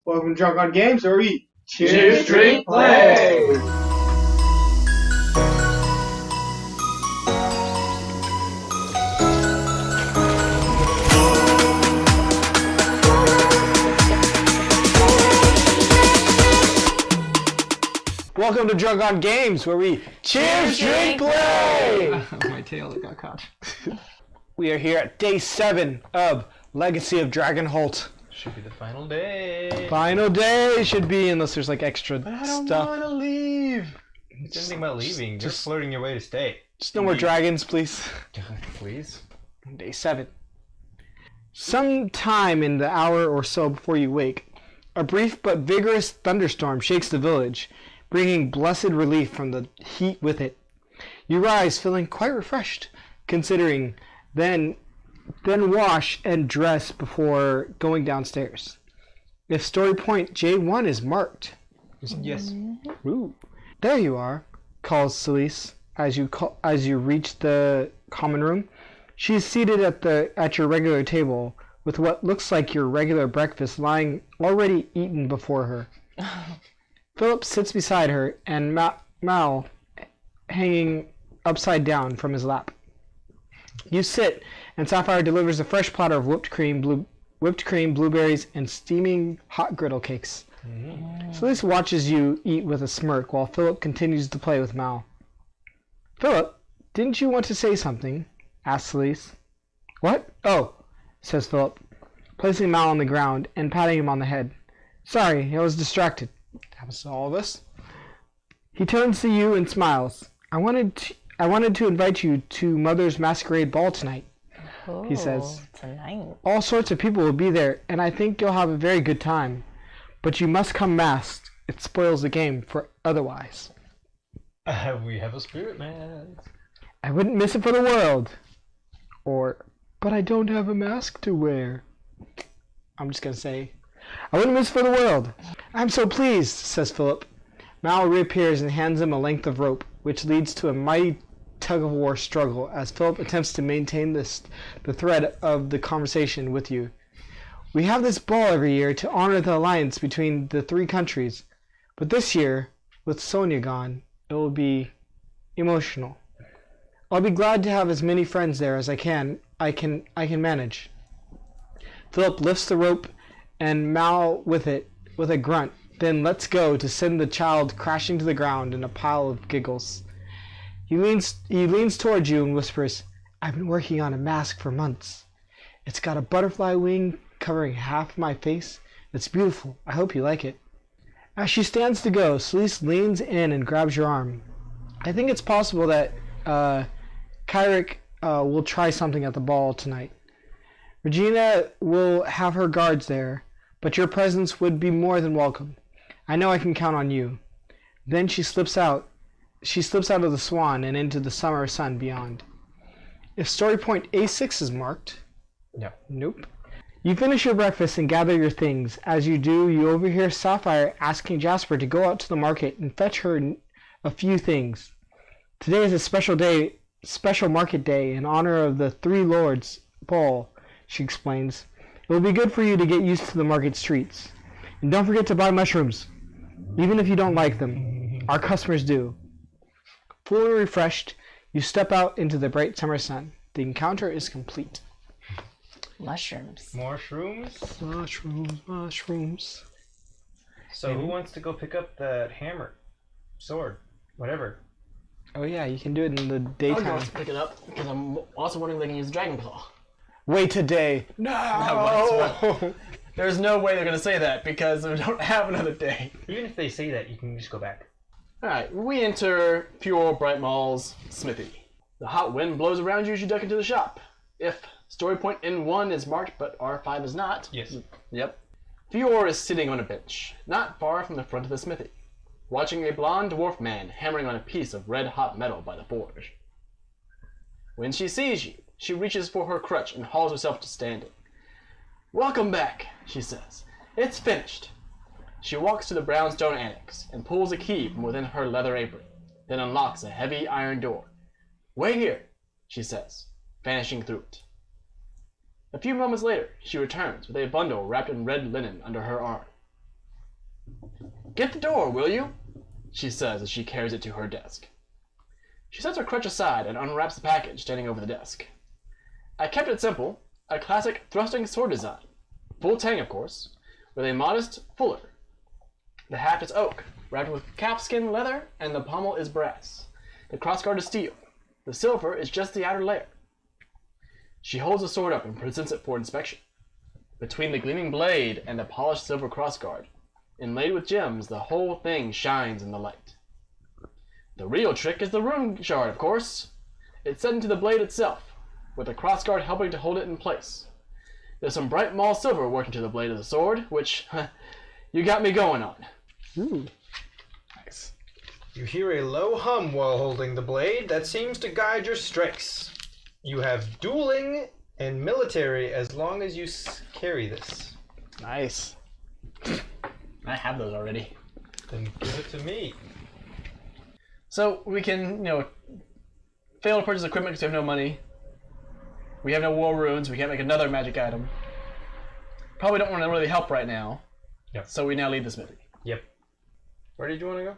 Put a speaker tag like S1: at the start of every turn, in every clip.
S1: Welcome to Drunk on Games, where we
S2: Cheers, drink, play!
S1: Welcome to Drunk on Games, where we cheers, drink, play!
S3: My tail got caught.
S1: We are here at day 7 of Legacy of Dragonholt.
S3: Should be the final day.
S1: Final day should be, unless there's like extra
S3: But I don't
S1: stuff.
S3: want to leave. Just think about leaving. You're
S1: just-
S3: flirting your way to stay.
S1: Just no more dragons, please.
S3: Please.
S1: Day 7. Sometime in the hour or so before you wake, a brief but vigorous thunderstorm shakes the village, bringing blessed relief from the heat with it. You rise feeling quite refreshed, considering, then wash and dress before going downstairs. If story point J1 is marked.
S3: Yes.
S1: Ooh. There you are, calls Celise as you reach the common room. She is seated at your regular table with what looks like your regular breakfast lying already eaten before her. Philip sits beside her and Mal hanging upside down from his lap. You sit, and Sapphire delivers a fresh platter of whipped cream, blueberries, and steaming hot griddle cakes. Celise watches you eat with a smirk while Philip continues to play with Mal. Philip, didn't you want to say something? Asks Celise. What? Oh, says Philip, placing Mal on the ground and patting him on the head. Sorry, I was distracted. Happens to all of us. He turns to you and smiles. I wanted to invite you to Mother's Masquerade Ball tonight, he says.
S2: Tonight.
S1: All sorts of people will be there, and I think you'll have a very good time. But you must come masked. It spoils the game for otherwise.
S3: We have a spirit man.
S1: I wouldn't miss it for the world. Or, but I don't have a mask to wear. I'm just going to say, I wouldn't miss it for the world. I'm so pleased, says Philip. Mal reappears and hands him a length of rope, which leads to a mighty tug-of-war struggle as Philip attempts to maintain the thread of the conversation with you. We have this ball every year to honor the alliance between the 3 countries, but this year, with Sonia gone, it will be emotional. I'll be glad to have as many friends there as I can manage. Philip lifts the rope and Mal with it with a grunt, then lets go to send the child crashing to the ground in a pile of giggles. He leans towards you and whispers, I've been working on a mask for months. It's got a butterfly wing covering half my face. It's beautiful. I hope you like it. As she stands to go, Celise leans in and grabs your arm. I think it's possible that Kyrick will try something at the ball tonight. Regina will have her guards there, but your presence would be more than welcome. I know I can count on you. Then she slips out of the swan and into the summer sun beyond. If story point A6 is marked...
S3: No.
S1: Nope. You finish your breakfast and gather your things. As you do, you overhear Sapphire asking Jasper to go out to the market and fetch her a few things. Today is a special market day in honor of the 3 Lords' ball, she explains. It will be good for you to get used to the market streets. And don't forget to buy mushrooms, even if you don't like them. Our customers do. Fully refreshed, you step out into the bright summer sun. The encounter is complete.
S2: Mushrooms.
S3: Mushrooms?
S1: Mushrooms.
S3: So who wants to go pick up that hammer? Sword? Whatever.
S1: Oh yeah, you can do it in the
S4: I'll go
S1: daytime.
S4: pick it up, because I'm also wondering if they can use Dragon Claw.
S1: Wait today. No!
S4: There's no way they're going to say that, because we don't have another day.
S3: Even if they say that, you can just go back.
S4: Alright, we enter Pure Bright Mall's smithy. The hot wind blows around you as you duck into the shop. If story point N1 is marked, but R5 is not.
S3: Yes.
S4: Yep. Fior is sitting on a bench, not far from the front of the smithy, watching a blonde dwarf man hammering on a piece of red-hot metal by the forge. When she sees you, she reaches for her crutch and hauls herself to standing. Welcome back, she says. It's finished. She walks to the brownstone annex and pulls a key from within her leather apron, then unlocks a heavy iron door. Wait here, she says, vanishing through it. A few moments later, she returns with a bundle wrapped in red linen under her arm. Get the door, will you? She says as she carries it to her desk. She sets her crutch aside and unwraps the package standing over the desk. I kept it simple, a classic thrusting sword design. Full tang, of course, with a modest fuller. The haft is oak, wrapped with calfskin leather, and the pommel is brass. The crossguard is steel. The silver is just the outer layer. She holds the sword up and presents it for inspection. Between the gleaming blade and the polished silver crossguard, inlaid with gems, the whole thing shines in the light. The real trick is the rune shard, of course. It's set into the blade itself, with the crossguard helping to hold it in place. There's some bright mall silver working to the blade of the sword, which you got me going on.
S1: Ooh.
S3: Nice. You hear a low hum while holding the blade that seems to guide your strikes. You have dueling and military as long as you carry this.
S4: Nice. I have those already.
S3: Then give it to me.
S4: So we can, fail to purchase equipment because we have no money. We have no war runes. We can't make another magic item. Probably don't want to really help right now.
S3: Yep.
S4: So we now leave the smithy.
S3: Yep. Where did you want to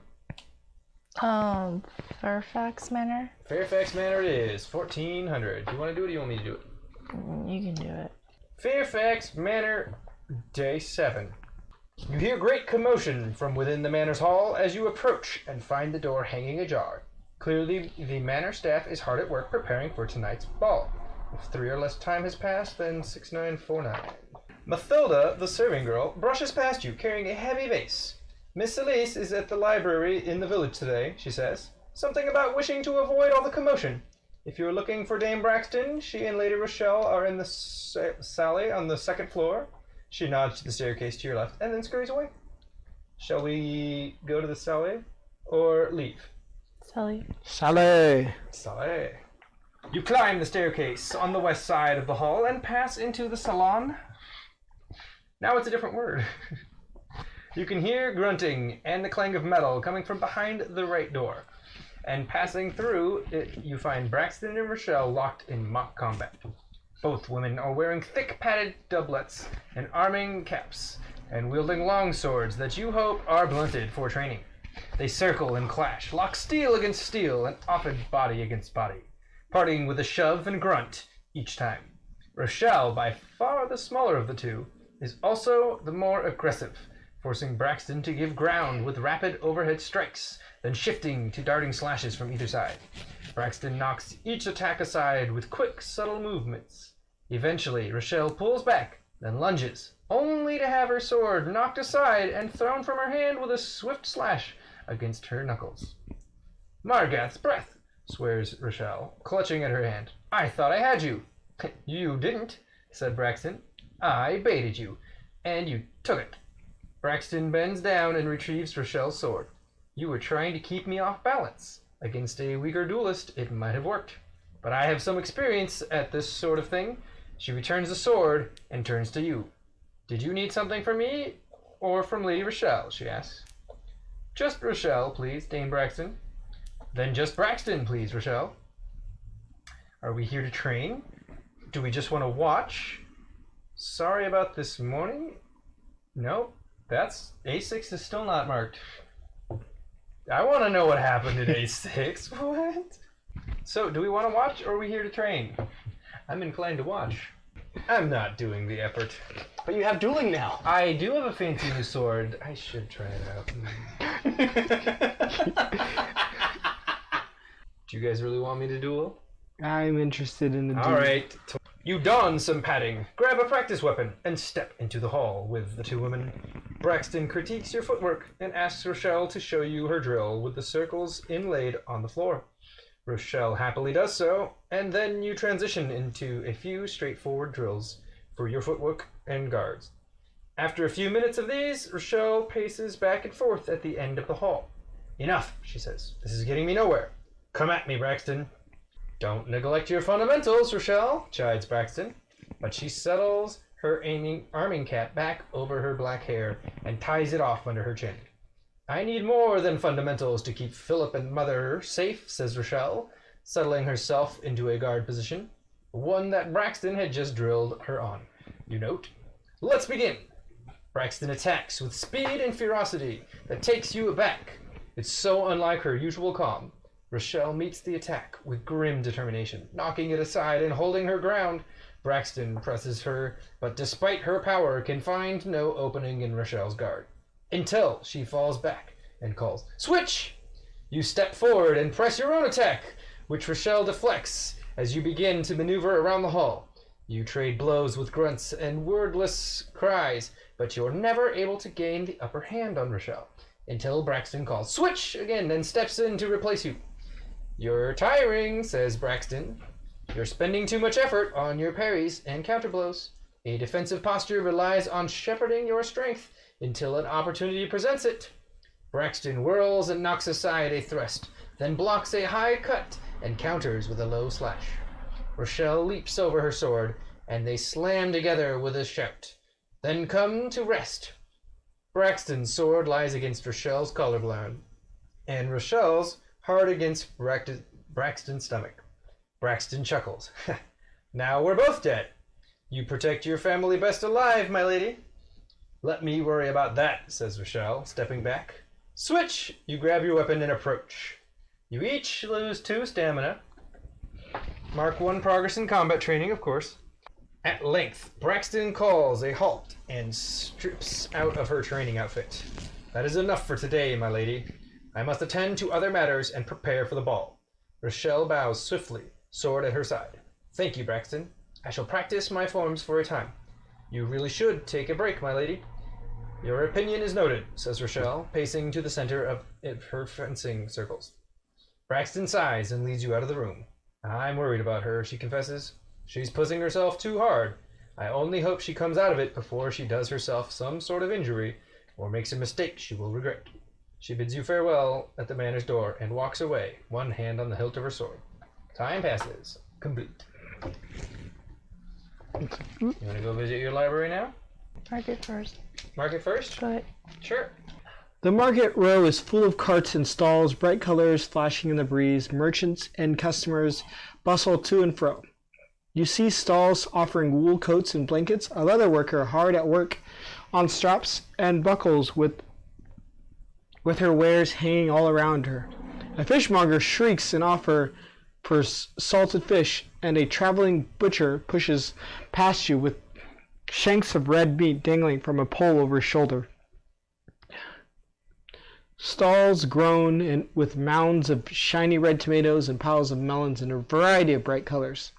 S3: go?
S2: Fairfax Manor.
S3: Fairfax Manor it is. 1400. Do you want to do it or do you want me to do it?
S2: You can do it.
S3: Fairfax Manor, Day 7. You hear great commotion from within the manor's hall as you approach and find the door hanging ajar. Clearly, the manor staff is hard at work preparing for tonight's ball. If 3 or less time has passed, then 6949. Mathilda, the serving girl, brushes past you carrying a heavy vase. Miss Elise is at the library in the village today, she says. Something about wishing to avoid all the commotion. If you're looking for Dame Braxton, she and Lady Rochelle are in the sally on the 2nd floor. She nods to the staircase to your left and then scurries away. Shall we go to the sally or leave?
S2: Sally.
S1: Sally.
S3: Sally. You climb the staircase on the west side of the hall and pass into the salon. Now it's a different word. You can hear grunting and the clang of metal coming from behind the right door. And passing through it, you find Braxton and Rochelle locked in mock combat. Both women are wearing thick padded doublets and arming caps, and wielding long swords that you hope are blunted for training. They circle and clash, lock steel against steel, and often body against body, parting with a shove and grunt each time. Rochelle, by far the smaller of the two, is also the more aggressive, forcing Braxton to give ground with rapid overhead strikes, then shifting to darting slashes from either side. Braxton knocks each attack aside with quick, subtle movements. Eventually, Rochelle pulls back, then lunges, only to have her sword knocked aside and thrown from her hand with a swift slash against her knuckles. Margath's breath, swears Rochelle, clutching at her hand. I thought I had you. You didn't, said Braxton. I baited you, and you took it. Braxton bends down and retrieves Rochelle's sword. You were trying to keep me off balance. Against a weaker duelist, it might have worked. But I have some experience at this sort of thing. She returns the sword and turns to you. Did you need something from me or from Lady Rochelle? She asks. Just Rochelle, please, Dame Braxton. Then just Braxton, please, Rochelle. Are we here to train? Do we just want to watch? Sorry about this morning? Nope, that's A6 is still not marked. I want to know what happened in A6. What? So, do we want to watch or are we here to train? I'm inclined to watch. I'm not doing the effort.
S4: But you have dueling now.
S3: I do have a fancy new sword. I should try it out. Do you guys really want me to duel?
S1: I'm interested in the duel.
S3: Alright. You don some padding, grab a practice weapon, and step into the hall with the two women. Braxton critiques your footwork and asks Rochelle to show you her drill with the circles inlaid on the floor. Rochelle happily does so, and then you transition into a few straightforward drills for your footwork and guards. After a few minutes of these, Rochelle paces back and forth at the end of the hall. Enough, she says. This is getting me nowhere. Come at me, Braxton. Don't neglect your fundamentals, Rochelle, chides Braxton. But she settles her arming cap back over her black hair and ties it off under her chin. I need more than fundamentals to keep Philip and Mother safe, says Rochelle, settling herself into a guard position, one that Braxton had just drilled her on. You note. Let's begin. Braxton attacks with speed and ferocity that takes you aback. It's so unlike her usual calm. Rochelle meets the attack with grim determination, knocking it aside and holding her ground. Braxton presses her, but despite her power, can find no opening in Rochelle's guard, until she falls back and calls, "Switch!" You step forward and press your own attack, which Rochelle deflects as you begin to maneuver around the hall. You trade blows with grunts and wordless cries, but you're never able to gain the upper hand on Rochelle, until Braxton calls, "Switch!" again and steps in to replace you. "You're tiring," says Braxton. "You're spending too much effort on your parries and counterblows. A defensive posture relies on shepherding your strength until an opportunity presents it." Braxton whirls and knocks aside a thrust, then blocks a high cut and counters with a low slash. Rochelle leaps over her sword, and they slam together with a shout, then come to rest. Braxton's sword lies against Rochelle's collarbone, and Rochelle's hard against Braxton's stomach. Braxton chuckles. "Now we're both dead. You protect your family best alive, my lady." "Let me worry about that," says Rochelle, stepping back. "Switch!" You grab your weapon and approach. You each lose 2 stamina. Mark 1 progress in combat training, of course. At length, Braxton calls a halt and strips out of her training outfit. "That is enough for today, my lady. I must attend to other matters and prepare for the ball." Rochelle bows swiftly, sword at her side. "Thank you, Braxton. I shall practice my forms for a time. You really should take a break, my lady." "Your opinion is noted," says Rochelle, pacing to the center of her fencing circles. Braxton sighs and leads you out of the room. "I'm worried about her," she confesses. "She's pushing herself too hard. I only hope she comes out of it before she does herself some sort of injury or makes a mistake she will regret." She bids you farewell at the manor's door and walks away, one hand on the hilt of her sword. Time passes. Complete. You want to go visit your library now?
S2: Mark it first.
S3: Mark it first?
S2: Go ahead.
S3: Sure.
S1: The market row is full of carts and stalls, bright colors flashing in the breeze. Merchants and customers bustle to and fro. You see stalls offering wool coats and blankets, a leather worker hard at work on straps and buckles with her wares hanging all around her. A fishmonger shrieks an offer for salted fish, and a traveling butcher pushes past you with shanks of red meat dangling from a pole over his shoulder. Stalls groan with mounds of shiny red tomatoes and piles of melons in a variety of bright colors.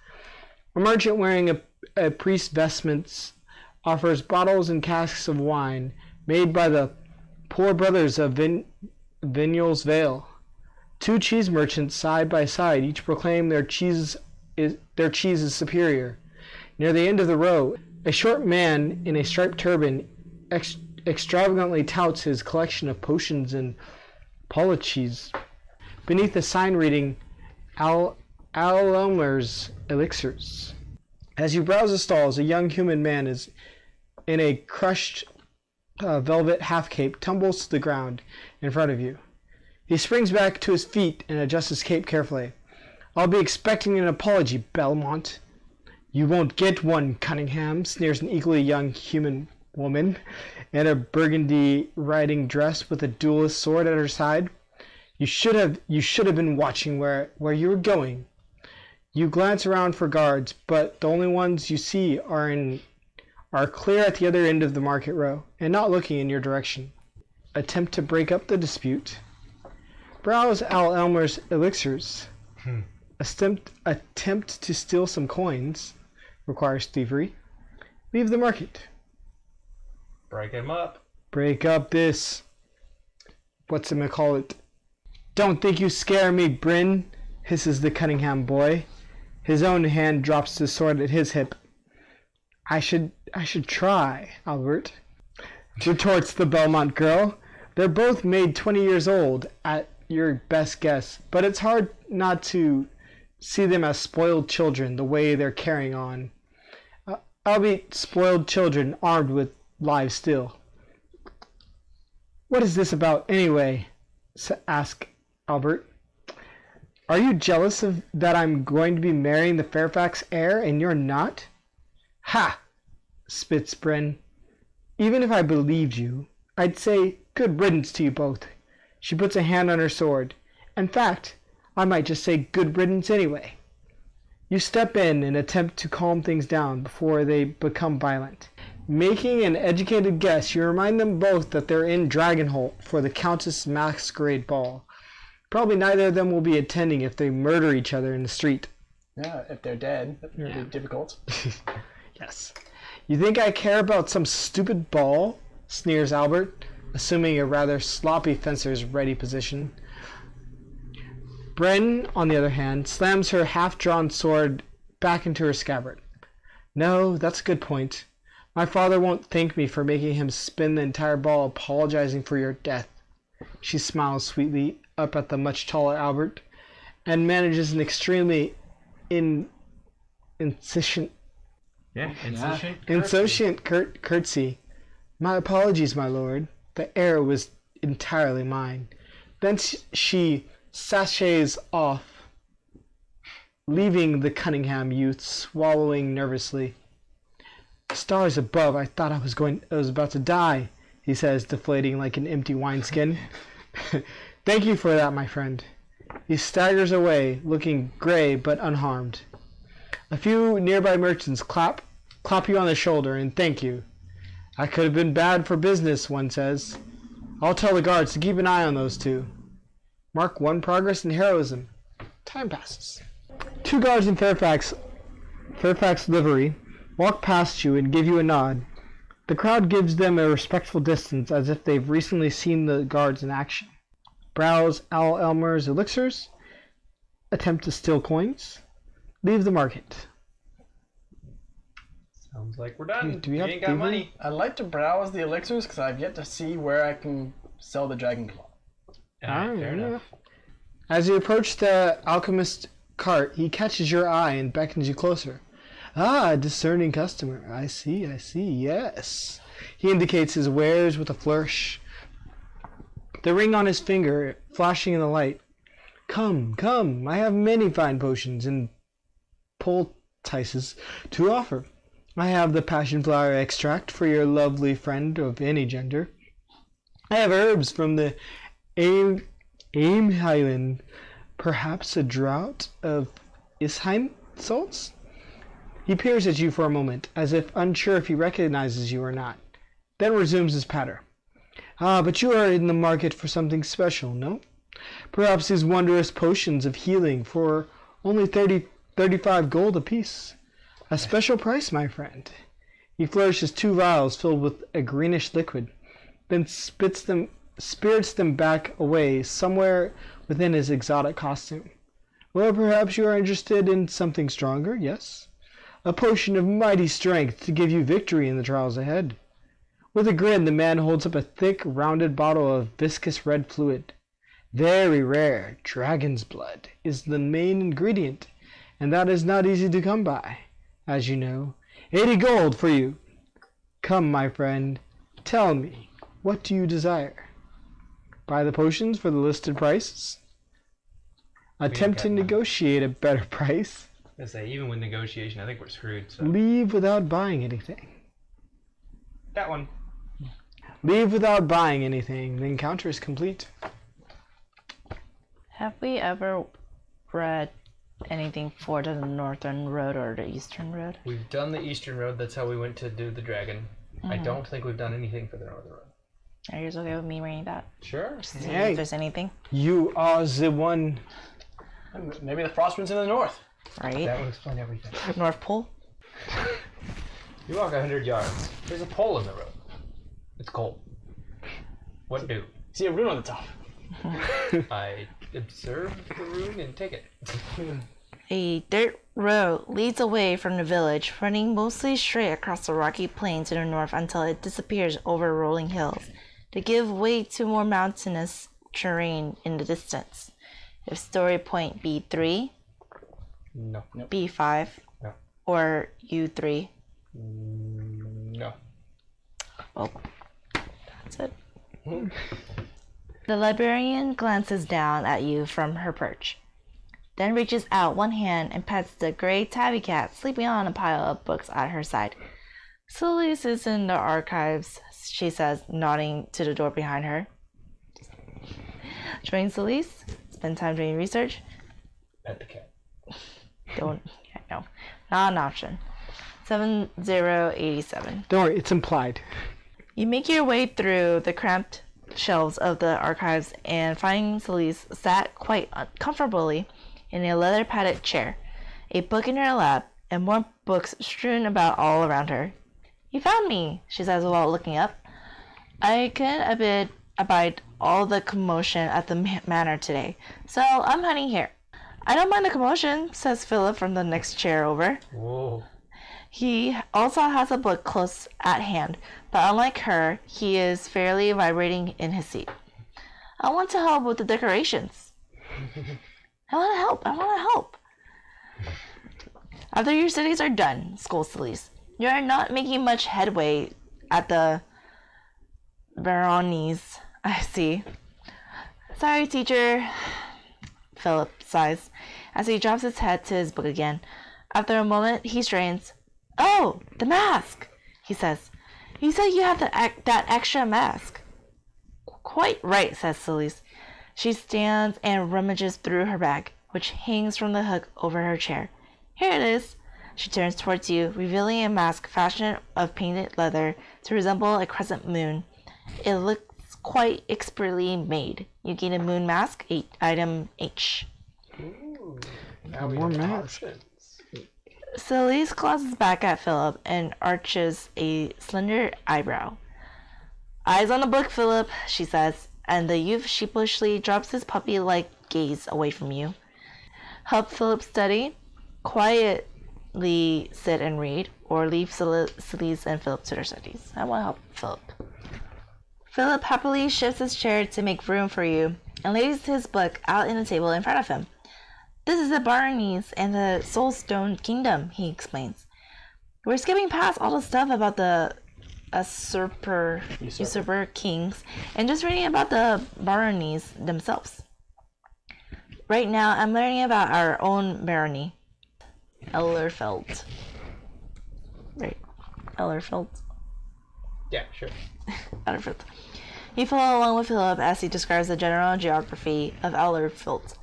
S1: A merchant wearing a priest's vestments offers bottles and casks of wine made by the poor brothers of Vignol's Vale. 2 cheese merchants side by side each proclaim their cheese is superior. Near the end of the row, a short man in a striped turban extravagantly touts his collection of potions and policies. Beneath a sign reading Elmer's Elixirs. As you browse the stalls, a young human man is in a crushed velvet half-cape tumbles to the ground in front of you. He springs back to his feet and adjusts his cape carefully. "I'll be expecting an apology, Belmont." "You won't get one, Cunningham," sneers an equally young human woman in a burgundy riding dress with a duelist sword at her side. You should have been watching where you were going." You glance around for guards, but the only ones you see are clear at the other end of the market row and not looking in your direction. Attempt to break up the dispute. Browse Al Elmer's Elixirs. Attempt to steal some coins. Requires thievery. Leave the market.
S3: Break him up.
S1: Break up this. Whatchamacallit. "Don't think you scare me, Bryn," hisses the Cunningham boy. His own hand drops the sword at his hip. I should try, Albert," retorts the Belmont girl. "They're both made 20 years old, at your best guess, but it's hard not to see them as spoiled children the way they're carrying on. Albeit spoiled children armed with live steel." "What is this about, anyway?" asked Albert. "Are you jealous of that I'm going to be marrying the Fairfax heir and you're not?" "Ha!" spits Bryn. Even if I believed you, I'd say good riddance to you both. She puts a hand on her sword. In fact, I might just say good riddance anyway. You step in and attempt to calm things down before they become violent. Making an educated guess, you remind them both that they're in Dragonholt for the Countess' Masquerade Ball. Probably neither of them will be attending if they murder each other in the street.
S4: Yeah, if they're dead, that would be difficult.
S1: Yes. You think I care about some stupid ball? Sneers Albert, assuming a rather sloppy fencer's ready position. Bren, on the other hand, slams her half-drawn sword back into her scabbard. No, that's a good point. My father won't thank me for making him spin the entire ball apologizing for your death. She smiles sweetly up at the much taller Albert and manages an extremely insouciant curtsy. My apologies, my lord. The error was entirely mine. Then she sachets off, leaving the Cunningham youth swallowing nervously. Stars above, I thought I was about to die, he says, deflating like an empty wineskin. Thank you for that, my friend. He staggers away, looking gray but unharmed. A few nearby merchants clap you on the shoulder and thank you. That could have been bad for business, one says. I'll tell the guards to keep an eye on those two. Mark 1 progress in heroism. Time passes. 2 guards in Fairfax livery walk past you and give you a nod. The crowd gives them a respectful distance as if they've recently seen the guards in action. Browse Al Elmer's elixirs. Attempt to steal coins. Leave the market.
S3: Sounds like we're done.
S1: Do we
S3: You
S1: have
S3: ain't got
S1: thievery?
S3: money.
S4: I'd like to browse the elixirs because I've yet to see where I can sell the dragon claw.
S3: Alright, fair enough.
S1: As you approach the alchemist cart, he catches your eye and beckons you closer. Ah, discerning customer. I see, yes. He indicates his wares with a flourish. The ring on his finger flashing in the light. Come, I have many fine potions and poultices to offer. I have the passion flower extract for your lovely friend of any gender. I have herbs from the Aim Highland, perhaps a draught of Isheim salts? He peers at you for a moment, as if unsure if he recognizes you or not, then resumes his patter. Ah, but you are in the market for something special, no? Perhaps these wondrous potions of healing for only 35 gold apiece. A special price, my friend. He flourishes 2 vials filled with a greenish liquid, then spirits them back away somewhere within his exotic costume. Or perhaps you are interested in something stronger, yes? A potion of mighty strength to give you victory in the trials ahead. With a grin, the man holds up a thick, rounded bottle of viscous red fluid. Very rare, dragon's blood is the main ingredient, and that is not easy to come by, as you know. 80 gold for you. Come, my friend, tell me, what do you desire? Buy the potions for the listed prices? Attempt to negotiate a better price?
S3: I say, even with negotiation, I think we're screwed. So.
S1: Leave without buying anything.
S3: That one.
S1: Leave without buying anything. The encounter is complete.
S2: Have we ever read anything for the northern road or the eastern road?
S3: We've done the eastern road. That's how we went to do the dragon. I don't think we've done anything for the northern road.
S2: Are you guys okay with me reading that?
S3: Sure.
S2: See
S1: Hey.
S2: if there's anything.
S1: You are the one.
S4: Maybe the Frostwind's in the north.
S2: Right?
S3: That would explain everything.
S2: North Pole?
S3: You walk 100 yards. There's a pole in the road. It's cold. What do?
S4: See a rune on the top.
S3: I observe the rune and take it.
S2: A dirt road leads away from the village, running mostly straight across the rocky plain to the north until it disappears over rolling hills, to give way to more mountainous terrain in the distance. If story point B3,
S3: No.
S2: B5,
S3: No.
S2: or U3,
S3: No.
S2: well, that's it. The librarian glances down at you from her perch, then reaches out one hand and pets the gray tabby cat sleeping on a pile of books at her side. Celise is in the archives, she says, nodding to the door behind her. Join Celise. Spend time doing research.
S3: Pet the cat.
S2: Don't. No. Not an option. 7087.
S1: Don't worry, it's implied.
S2: You make your way through the cramped shelves of the archives and find Celise sat quite comfortably in a leather-padded chair, a book in her lap, and more books strewn about all around her. You found me, she says while looking up. I couldn't abide all the commotion at the manor today, so I'm hiding here. I don't mind the commotion, says Philip from the next chair over.
S3: Whoa.
S2: He also has a book close at hand, but unlike her, he is fairly vibrating in his seat. I want to help with the decorations. I want to help. After your studies are done, scolds Celise, you are not making much headway at the Baronies, I see. Sorry, teacher. Philip sighs as he drops his head to his book again. After a moment, he strains. Oh, the mask, he says. You said you have that extra mask. Quite right, says Celise. She stands and rummages through her bag, which hangs from the hook over her chair. Here it is. She turns towards you, revealing a mask fashioned of painted leather to resemble a crescent moon. It looks quite expertly made. You gain a moon mask, item H.
S3: Ooh. Now
S1: More
S3: we have
S1: masks.
S3: options.
S2: Celise glances back at Philip and arches a slender eyebrow. Eyes on the book, Philip, she says, and the youth sheepishly drops his puppy-like gaze away from you. Help Philip study, quietly sit and read, or leave Celise and Philip to their studies. I want to help Philip. Philip happily shifts his chair to make room for you and lays his book out on the table in front of him. This is the Baronies and the Soulstone Kingdom, he explains. We're skipping past all the stuff about the usurper kings and just reading about the Baronies themselves. Right now, I'm learning about our own barony, Ellerfeld. Right, Ellerfeld.
S3: Yeah, sure.
S2: Ellerfeld. You follow along with Philip as he describes the general geography of Ellerfeld.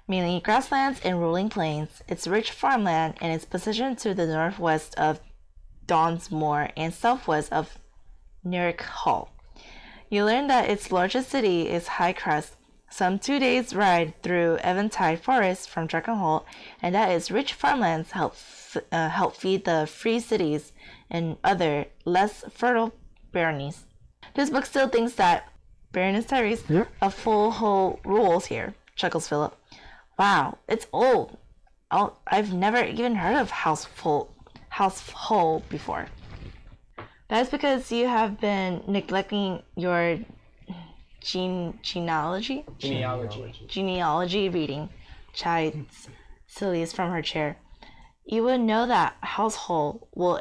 S2: Mainly grasslands and rolling plains, its rich farmland and its position to the northwest of Dawnsmoor and southwest of Nerik Hall. You learn that its largest city is Highcrest, some 2 days' ride through Eventide Forest from Dragonholt, and that its rich farmlands help feed the free cities and other less fertile baronies. This book still thinks that Baroness Tyrese a full whole rules here, chuckles Philip. Wow, it's old. I've never even heard of household before. That is because you have been neglecting your genealogy reading, chides Celise from her chair. You would know that household will,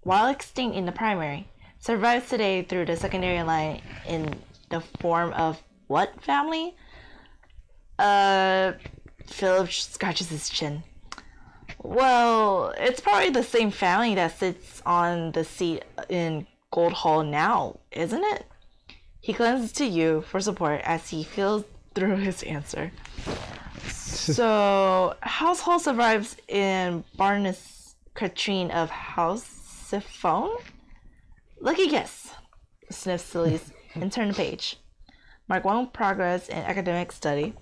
S2: while extinct in the primary, survives today through the secondary line in the form of what family? Philip scratches his chin. Well, it's probably the same family that sits on the seat in Gold Hall now, isn't it? He glances to you for support as he feels through his answer. So, household survives in Baroness Katrine of House Siphon? Lucky guess, sniffs Celise and turn the page. Mark 1 progress in academic study.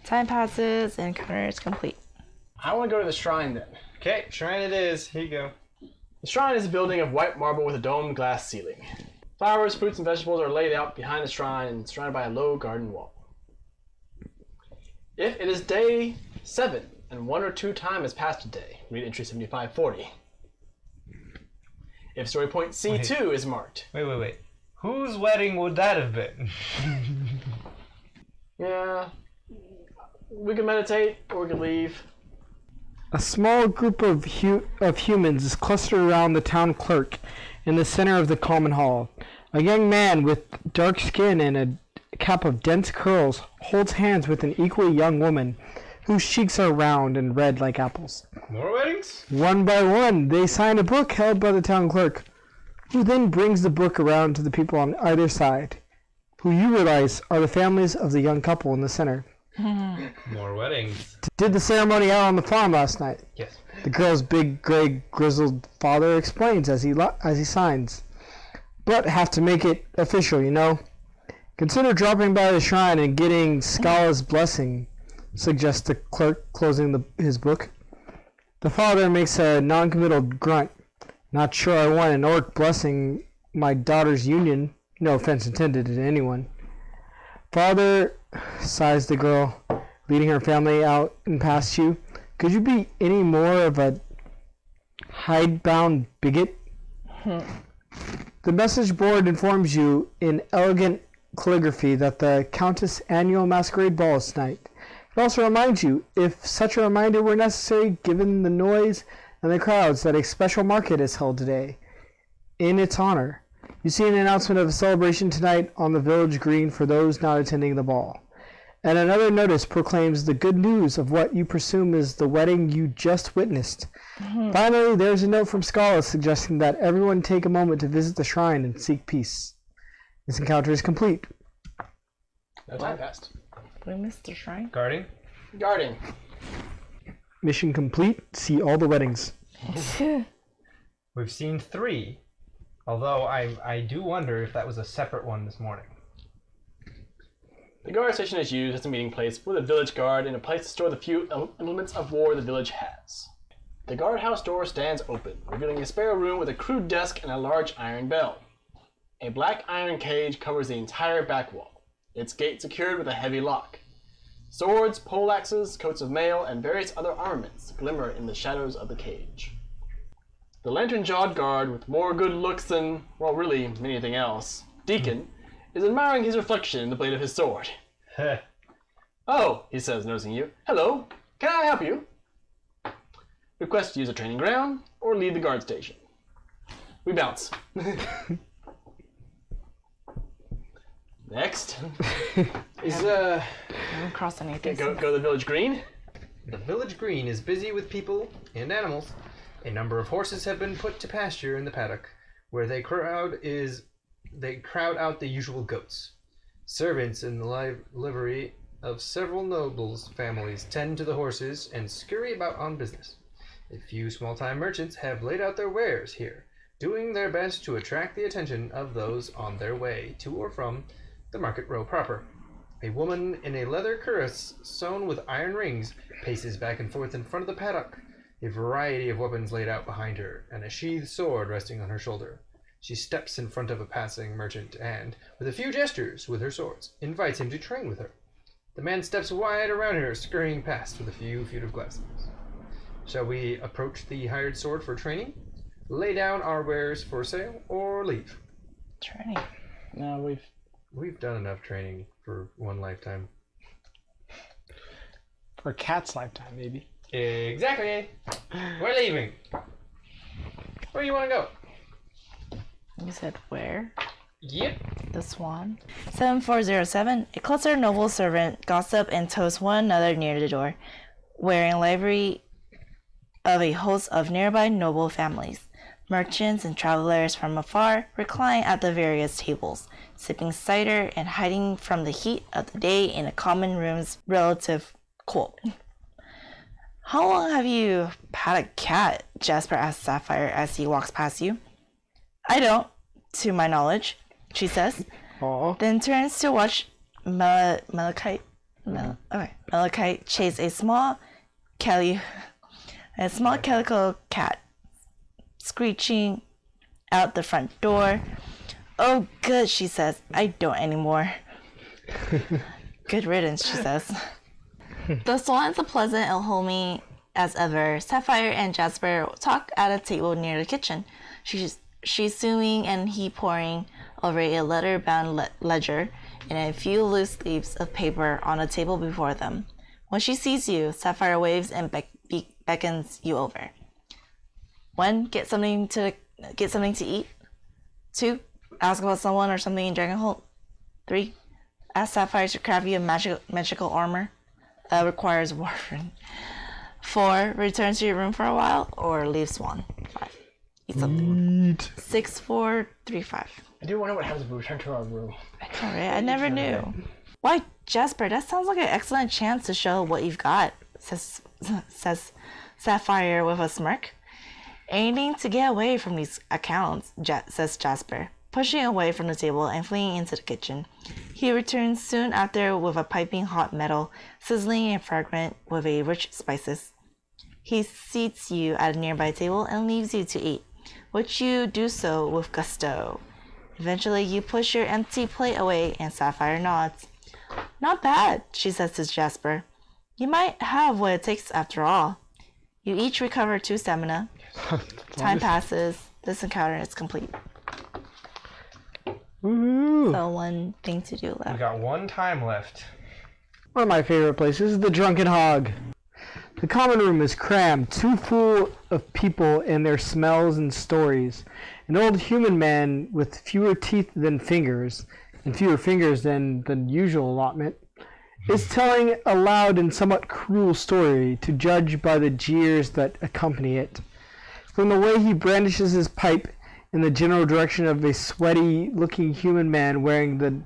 S2: Time passes and encounter is complete.
S4: I want to go to the shrine then.
S3: Okay, shrine it is. Here you go.
S4: The shrine is a building of white marble with a domed glass ceiling. Flowers, fruits, and vegetables are laid out behind the shrine and surrounded by a low garden wall. If it is day 7 and 1 or 2 time has passed a day, read entry 7540. If story point C2 is marked.
S3: Wait. Whose wedding would that have been?
S4: Yeah. We can meditate or we can leave.
S1: A small group of humans is clustered around the town clerk in the center of the common hall. A young man with dark skin and a cap of dense curls holds hands with an equally young woman whose cheeks are round and red like apples.
S3: More weddings?
S1: One by one, they sign a book held by the town clerk. who then brings the book around to the people on either side, who you realize are the families of the young couple in the center.
S3: More weddings.
S1: Did the ceremony out on the farm last night.
S3: Yes.
S1: The girl's big, gray, grizzled father explains as he signs. But have to make it official, you know. Consider dropping by the shrine and getting Scala's blessing, suggests the clerk, closing his book. The father makes a non-committal grunt. Not sure I want an orc blessing my daughter's union. No offense intended to anyone. Father, sighs the girl, leading her family out and past you. Could you be any more of a hidebound bigot? The message board informs you in elegant calligraphy that the Countess' annual masquerade ball is tonight. It also reminds you, if such a reminder were necessary given the noise and the crowds, that a special market is held today in its honor. You see an announcement of a celebration tonight on the village green for those not attending the ball. And another notice proclaims the good news of what you presume is the wedding you just witnessed. Finally, there's a note from Scala suggesting that everyone take a moment to visit the shrine and seek peace. This encounter is complete.
S4: No time passed.
S2: We missed the shrine.
S3: Guarding.
S4: Guarding.
S1: Mission complete. See all the weddings.
S3: We've seen 3. Although I do wonder if that was a separate one this morning.
S4: The guard station is used as a meeting place with a village guard and a place to store the few implements of war the village has. The guardhouse door stands open, revealing a spare room with a crude desk and a large iron bell. A black iron cage covers the entire back wall, its gate secured with a heavy lock. Swords, poleaxes, coats of mail, and various other armaments glimmer in the shadows of the cage. The lantern-jawed guard, with more good looks than, well, really anything else, Deacon, is admiring his reflection in the blade of his sword. Oh, he says, noticing you. Hello, can I help you? Request to use a training ground or leave the guard station. We bounce. Next.
S2: I haven't crossed anything.
S4: Go to the village green.
S3: The village green is busy with people and animals. A number of horses have been put to pasture in the paddock, where they crowd out the usual goats. Servants in the livery of several nobles' families tend to the horses and scurry about on business. A few small-time merchants have laid out their wares here, doing their best to attract the attention of those on their way to or from the market row proper. A woman in a leather cuirass sewn with iron rings paces back and forth in front of the paddock, a variety of weapons laid out behind her, and a sheathed sword resting on her shoulder. She steps in front of a passing merchant and, with a few gestures with her swords, invites him to train with her. The man steps wide around her, scurrying past with a few furtive glances. Shall we approach the hired sword for training, lay down our wares for sale, or leave?
S2: Training.
S4: No,
S3: We've done enough training for one lifetime.
S1: For a cat's lifetime, maybe.
S3: Exactly. We're leaving. Where do you want to go?
S2: You said where?
S3: Yep.
S2: The Swan. 7407. A cluster of noble servant gossip and toast one another near the door, wearing livery of a host of nearby noble families. Merchants and travelers from afar recline at the various tables, sipping cider and hiding from the heat of the day in a common room's relative cool. How long have you had a cat? Jasper asks Sapphire as he walks past you. I don't, to my knowledge, she says.
S1: Aw.
S2: Then turns to watch Malachite chase a small calico cat screeching out the front door. Oh, good, she says. I don't anymore. Good riddance, she says. The Swan is a pleasant and homey as ever. Sapphire and Jasper talk at a table near the kitchen. She's sewing and he poring over a leather-bound ledger and a few loose leaves of paper on a table before them. When she sees you, Sapphire waves and beckons you over. 1. Get something to eat. 2. Ask about someone or something in Dragonholt. 3. Ask Sapphire to craft you a magical armor that requires warfarin. 4. Return to your room for a while or leave Swan. 5. Eat something.
S1: Eat.
S2: 6435.
S4: I do wonder what happens when we return to our room.
S2: Alright, I never knew. Why, Jasper, that sounds like an excellent chance to show what you've got, says Sapphire with a smirk. Aiming to get away from these accounts, says Jasper, pushing away from the table and fleeing into the kitchen. He returns soon after with a piping hot metal, sizzling and fragrant with a rich spices. He seats you at a nearby table and leaves you to eat, which you do so with gusto. Eventually, you push your empty plate away and Sapphire nods. Not bad, she says to Jasper. You might have what it takes after all. You each recover 2 stamina. Time passes. This encounter is complete.
S1: Woohoo!
S2: So one thing to do
S3: We
S2: left.
S3: got 1 time left.
S1: One of my favorite places is the Drunken Hog. The common room is crammed, too full of people and their smells and stories. An old human man with fewer teeth than fingers, and fewer fingers than the usual allotment, is telling a loud and somewhat cruel story, to judge by the jeers that accompany it. From the way he brandishes his pipe in the general direction of a sweaty-looking human man wearing the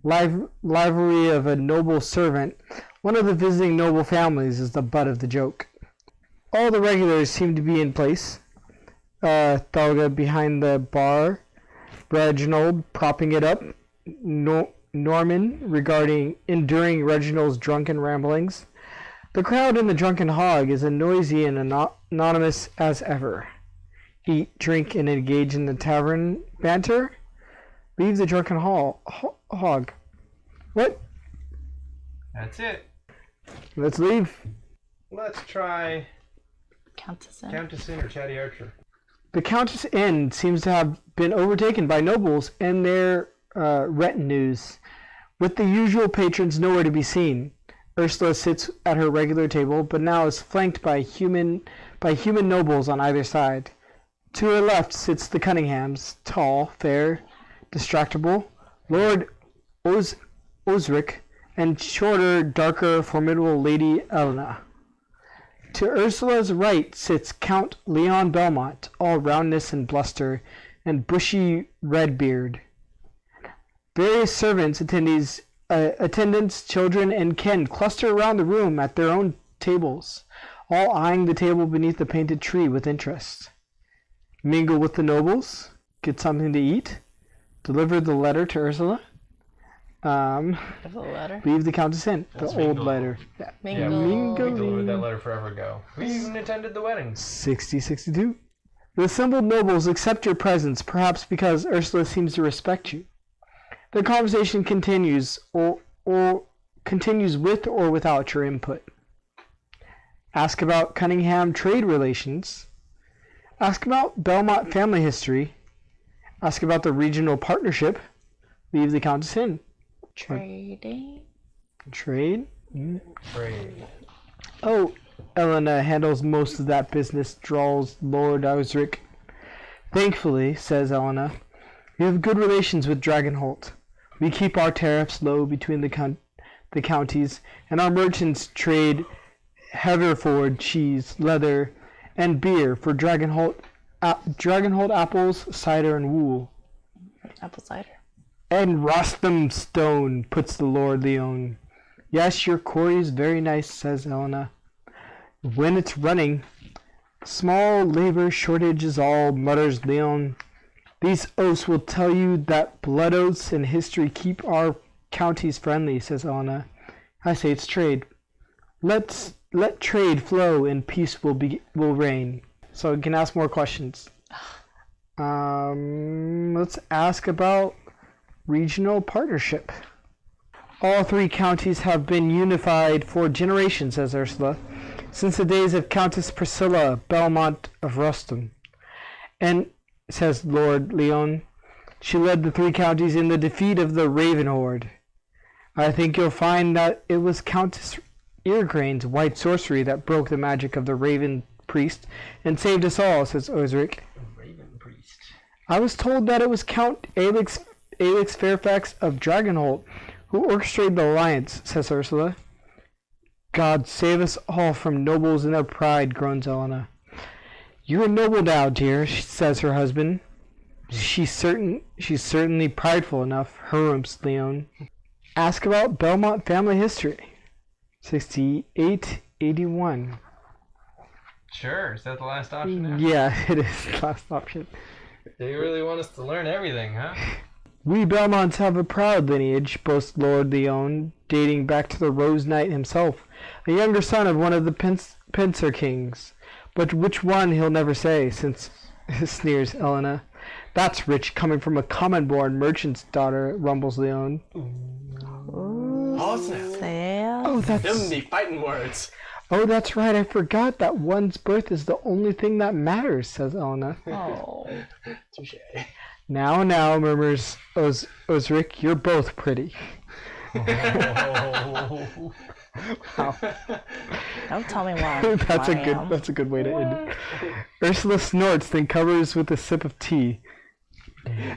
S1: livery of a noble servant, one of the visiting noble families is the butt of the joke. All the regulars seem to be in place. Thalga behind the bar, Reginald propping it up, Norman enduring Reginald's drunken ramblings. The crowd in the Drunken Hog is as noisy and anonymous as ever. Eat, drink, and engage in the tavern banter. Leave the Drunken Hog. What?
S3: That's it.
S1: Let's leave.
S3: Let's try
S2: Countess in.
S3: Countess In or Chatty Archer.
S1: The Countess Inn seems to have been overtaken by nobles and their retinues, with the usual patrons nowhere to be seen. Ursula sits at her regular table, but now is flanked by human nobles on either side. To her left sits the Cunninghams, tall, fair, distractible, Lord Osric, and shorter, darker, formidable Lady Elena. To Ursula's right sits Count Leon Belmont, all roundness and bluster, and bushy red beard. Various servants, attendants, children, and kin cluster around the room at their own tables, all eyeing the table beneath the painted tree with interest. Mingle with the nobles, get something to eat, deliver the letter to Ursula,
S2: The letter.
S1: leave the Countess in, the old
S3: mingle.
S1: letter.
S2: Mingle.
S3: We delivered that letter forever ago. We even attended the weddings.
S1: 60-62. The assembled nobles accept your presence, perhaps because Ursula seems to respect you. The conversation continues, or continues with or without your input. Ask about Cunningham trade relations. Ask about Belmont family history. Ask about the regional partnership. Leave the Countess in.
S2: Trading.
S1: Trade?
S3: Trade.
S1: Oh, Elena handles most of that business, drawls Lord Osric. Thankfully, says Elena, we have good relations with Dragonholt. We keep our tariffs low between the counties, and our merchants trade Haverford cheese, leather, and beer for Dragonholt apples, cider, and wool.
S2: Apple cider.
S1: And Rostham stone, puts the Lord Leon. Yes, your quarry is very nice, says Elena. When it's running. Small labor shortage is all, mutters Leon. These oaths will tell you that blood oaths and history keep our counties friendly, says Elena. I say it's trade. Let trade flow and peace will reign. So we can ask more questions. Let's ask about regional partnership. All 3 counties have been unified for generations, says Ursula, since the days of Countess Priscilla Belmont of Rustum. And, says Lord Leon, she led the 3 counties in the defeat of the Raven Horde. I think you'll find that it was Countess Eargrain's white sorcery that broke the magic of the Raven Priest and saved us all, says Osric.
S3: Raven Priest.
S1: I was told that it was Count Alex Fairfax of Dragonholt who orchestrated the alliance, says Ursula. God save us all from nobles and their pride, groans Elena. "You are noble now, dear," says her husband. She's certainly prideful enough, harumphed Leon. "Ask about Belmont family history." 6881.
S3: Sure, is that the last option now?
S1: Yeah, it is the last option.
S3: You really want us to learn everything, huh?
S1: "We Belmonts have a proud lineage," boasts Lord Leon, dating back to the Rose Knight himself, a younger son of one of the Pincer kings. But which one he'll never say, since sneers Elena. "That's rich coming from a common-born merchant's daughter," rumbles Leon.
S4: Oh, snap.
S1: Oh,
S4: Them
S1: that's
S4: the fighting words.
S1: right. I forgot that one's birth is the only thing that matters, says Elena.
S2: Oh.
S4: Touche.
S1: Now, murmurs Osric, "you're both pretty." Wow.
S2: Don't tell me why.
S1: That's a good way to end it. Ursula snorts, then covers with a sip of tea.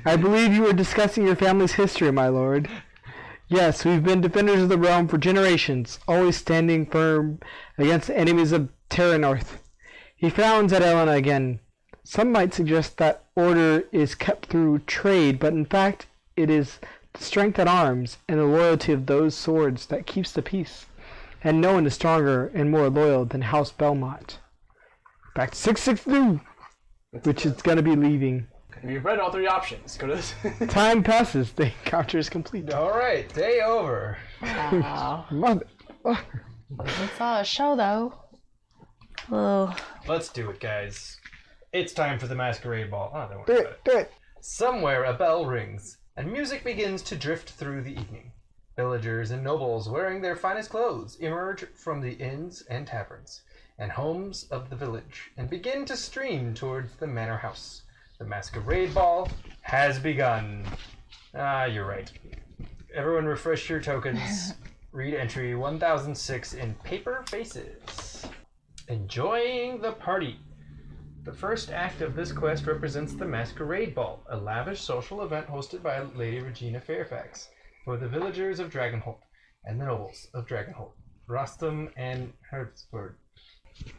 S1: "I believe you were discussing your family's history, my lord." "Yes, we've been defenders of the realm for generations, always standing firm against the enemies of Terrinoth." He frowns at Elena again. "Some might suggest that order is kept through trade, but in fact it is the strength at arms and the loyalty of those swords that keeps the peace. And no one is stronger and more loyal than House Belmont." Back to 662, which is going to be leaving.
S4: If you've read all three options, go to this.
S1: Time passes. The encounter is complete.
S3: All right, day over.
S2: Wow.
S1: Mother.
S2: It's all a show, though. Oh.
S3: Let's do it, guys. It's time for the masquerade ball. Oh, don't
S1: Do
S3: worry about
S1: it. Do it.
S3: Somewhere a bell rings, and music begins to drift through the evening. Villagers and nobles wearing their finest clothes emerge from the inns and taverns and homes of the village and begin to stream towards the manor house. The masquerade ball has begun. Ah, you're right. Everyone refresh your tokens. Read entry 1006 in paper faces. Enjoying the party. The first act of this quest represents the Masquerade Ball, a lavish social event hosted by Lady Regina Fairfax for the villagers of Dragonholt and the nobles of Dragonholt, Rostam and Hertzburg.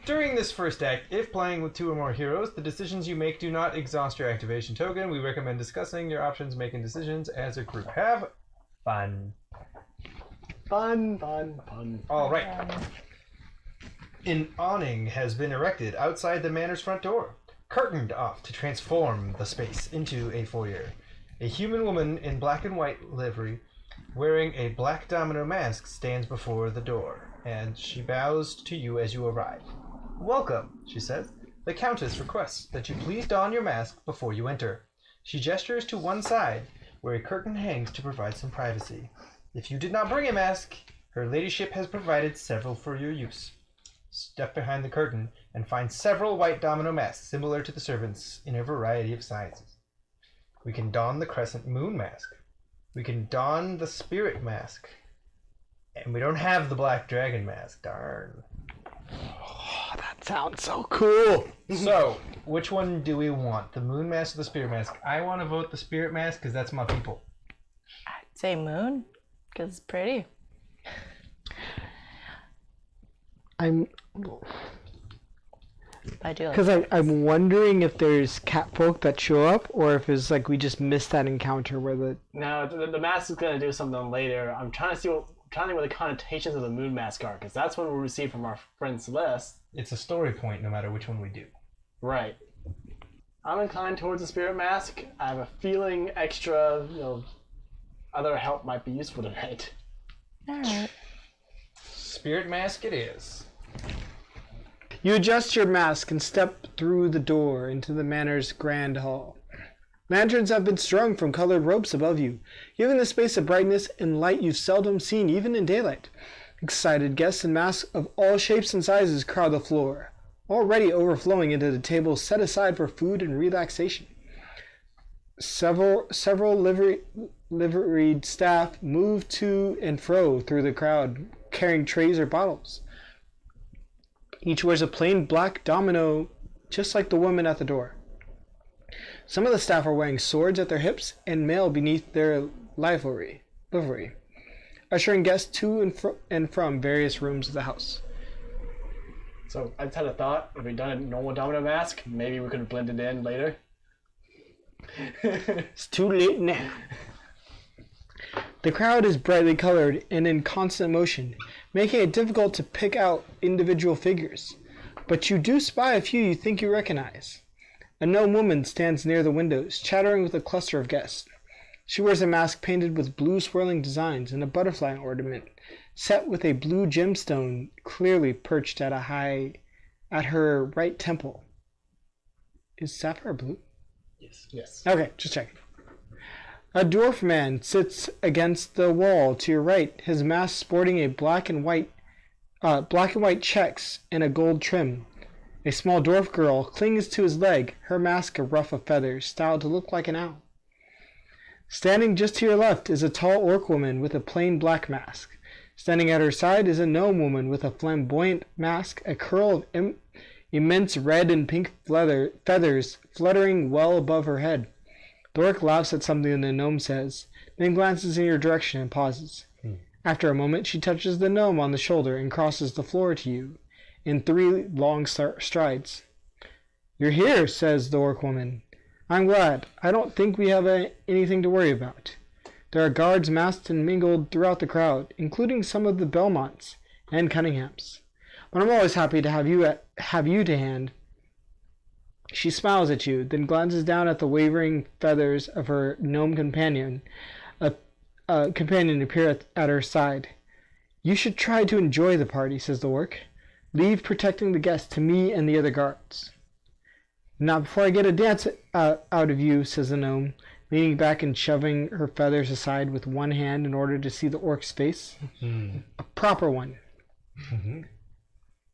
S3: During this first act, if playing with 2 or more heroes, the decisions you make do not exhaust your activation token. We recommend discussing your options, making decisions as a group. Have fun.
S4: Fun.
S3: All right. An awning has been erected outside the manor's front door, curtained off to transform the space into a foyer. A human woman in black and white livery, wearing a black domino mask, stands before the door, and she bows to you as you arrive. "Welcome," she says. "The Countess requests that you please don your mask before you enter." She gestures to one side, where a curtain hangs to provide some privacy. "If you did not bring a mask, her ladyship has provided several for your use." Step behind the curtain and find several white domino masks similar to the servants in a variety of sizes. We can don the crescent moon mask. We can don the spirit mask. And we don't have the black dragon mask, darn.
S1: Oh, that sounds so cool.
S3: So, which one do we want? The moon mask or the spirit mask? I want to vote the spirit mask because that's my people.
S2: I'd say moon, because it's pretty. I do like
S1: Because I'm wondering if there's catfolk that show up, or if it's like we just missed that encounter where the...
S4: No, the mask is gonna do something later. I'm trying to see what the connotations of the moon mask are, because that's what we received from our friend Celeste.
S3: It's a story point no matter which one we do.
S4: Right. I'm inclined towards the spirit mask. I have a feeling extra, other help might be useful tonight.
S2: Alright.
S3: Spirit mask it is.
S1: You adjust your mask and step through the door into the manor's grand hall. Lanterns have been strung from colored ropes above you, giving the space a brightness and light you've seldom seen even in daylight. Excited guests in masks of all shapes and sizes crowd the floor, already overflowing into the tables set aside for food and relaxation. Several liveried staff move to and fro through the crowd, carrying trays or bottles. Each wears a plain black domino, just like the woman at the door. Some of the staff are wearing swords at their hips and mail beneath their livery, ushering guests to and from various rooms of the house.
S4: So I just had a thought. If we done a normal domino mask, maybe we could blend it in later.
S1: It's too late now. The crowd is brightly colored and in constant motion, making it difficult to pick out individual figures. But you do spy a few you think you recognize. A gnome woman stands near the windows, chattering with a cluster of guests. She wears a mask painted with blue swirling designs and a butterfly ornament, set with a blue gemstone clearly perched at her right temple. Is sapphire blue?
S4: Yes.
S1: Okay, just checking. A dwarf man sits against the wall to your right, his mask sporting a black and white checks and a gold trim. A small dwarf girl clings to his leg, her mask a ruff of feathers, styled to look like an owl. Standing just to your left is a tall orc woman with a plain black mask. Standing at her side is a gnome woman with a flamboyant mask, a curl of immense red and pink feathers fluttering well above her head. The orc laughs at something the gnome says, then glances in your direction and pauses. After a moment, she touches the gnome on the shoulder and crosses the floor to you in 3 long strides. "You're here," says the orc woman. "I'm glad. I don't think we have anything to worry about. There are guards masked and mingled throughout the crowd, including some of the Belmonts and Cunninghams. But I'm always happy to have you to hand." She smiles at you, then glances down at the wavering feathers of her gnome companion. A companion appear at her side. "You should try to enjoy the party," says the orc. "Leave protecting the guests to me and the other guards." "Not before I get a dance out of you," says the gnome, leaning back and shoving her feathers aside with one hand in order to see the orc's face. A proper one.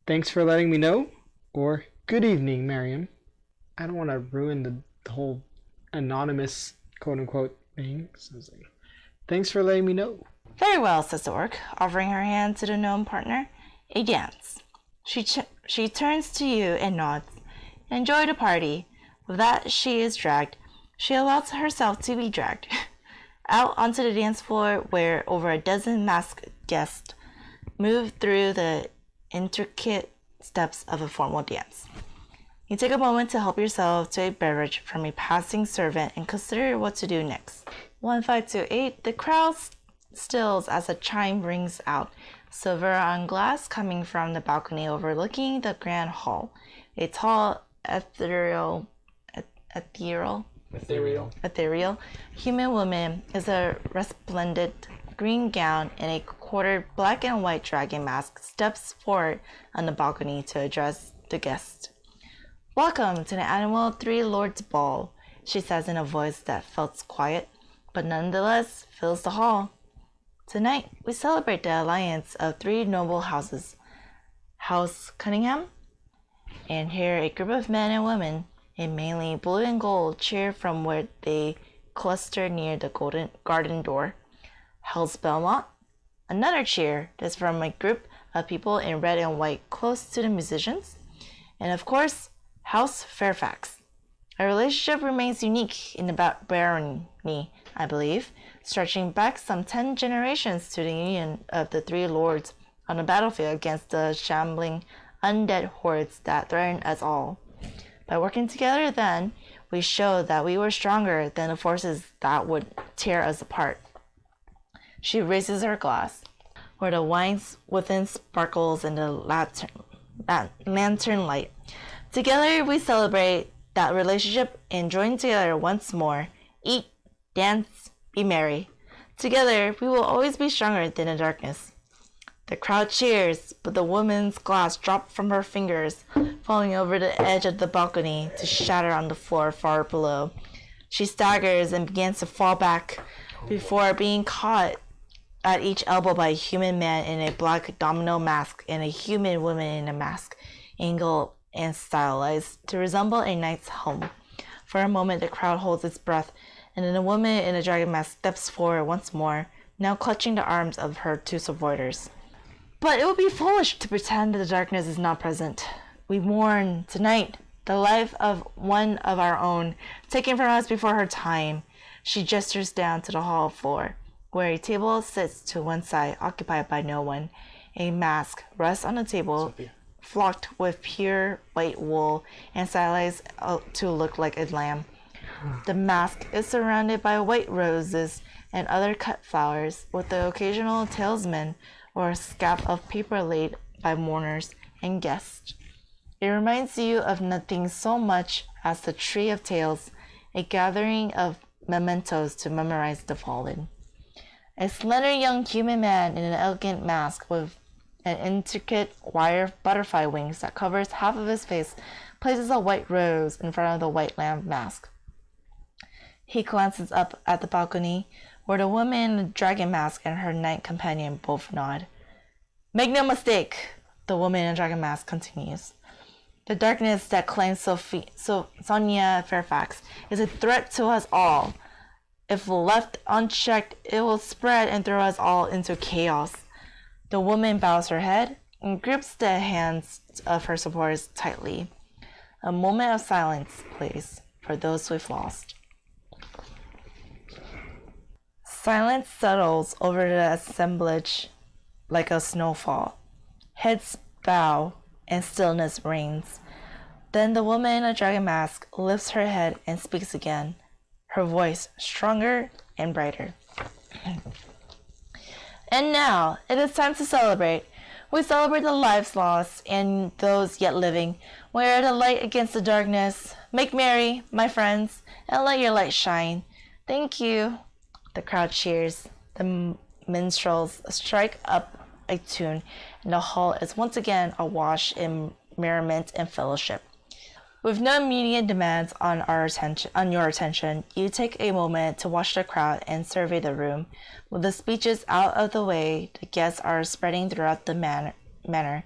S1: "Thanks for letting me know," or "Good evening, Miriam." I don't want to ruin the whole anonymous quote-unquote thing. So it's like, "Thanks for letting me know."
S2: Very well, says the orc, offering her hand to the gnome partner. "A dance." She turns to you and nods. "Enjoy the party." With that, she is dragged. She allows herself to be dragged out onto the dance floor, where over a dozen masked guests move through the intricate steps of a formal dance. You take a moment to help yourself to a beverage from a passing servant and consider what to do next. 1528, the crowd stills as a chime rings out, silver on glass coming from the balcony overlooking the grand hall. A tall, ethereal human woman is a resplendent green gown and a quartered black and white dragon mask steps forward on the balcony to address the guest. "Welcome to the annual Three Lords Ball," she says in a voice that felt quiet, but nonetheless fills the hall. "Tonight, we celebrate the alliance of 3 noble houses. House Cunningham." And here a group of men and women, in mainly blue and gold, cheer from where they cluster near the garden door. House Belmont. Another cheer is from a group of people in red and white close to the musicians. And of course, House Fairfax. A relationship remains unique in the barony, I believe, stretching back some 10 generations to the union of the 3 lords on the battlefield against the shambling undead hordes that threaten us all. By working together then, we showed that we were stronger than the forces that would tear us apart. She raises her glass, where the wine within sparkles in the lantern light. Together we celebrate that relationship and join together once more. Eat, dance, be merry. Together we will always be stronger than the darkness. The crowd cheers, but the woman's glass drops from her fingers, falling over the edge of the balcony to shatter on the floor far below. She staggers and begins to fall back before being caught at each elbow by a human man in a black domino mask and a human woman in a mask, angled and stylized to resemble a knight's helm. For a moment the crowd holds its breath, and then the woman in the dragon mask steps forward once more, now clutching the arms of her 2 supporters. But it would be foolish to pretend that the darkness is not present. We mourn tonight the life of one of our own, taken from us before her time. She gestures down to the hall floor, where a table sits to one side, occupied by no one. A mask rests on the table flocked with pure white wool and stylized to look like a lamb. The mask is surrounded by white roses and other cut flowers, with the occasional talisman or scrap of paper laid by mourners and guests. It reminds you of nothing so much as the Tree of Tales, a gathering of mementos to memorize the fallen. A slender young human man in an elegant mask with an intricate wire butterfly wings that covers half of his face places a white rose in front of the white lamb mask. He glances up at the balcony, where the woman in the dragon mask and her knight companion both nod. "Make no mistake," the woman in the dragon mask continues. "The darkness that claims Sonia Fairfax is a threat to us all. If left unchecked, it will spread and throw us all into chaos." The woman bows her head and grips the hands of her supporters tightly. A moment of silence, please, for those we've lost. Silence settles over the assemblage like a snowfall. Heads bow and stillness reigns. Then the woman in a dragon mask lifts her head and speaks again, her voice stronger and brighter. "And now, it is time to celebrate. We celebrate the lives lost and those yet living. We are the light against the darkness. Make merry, my friends, and let your light shine. Thank you." The crowd cheers. The minstrels strike up a tune, and the hall is once again awash in merriment and fellowship. With no immediate demands on your attention, you take a moment to watch the crowd and survey the room. With the speeches out of the way, the guests are spreading throughout the manor.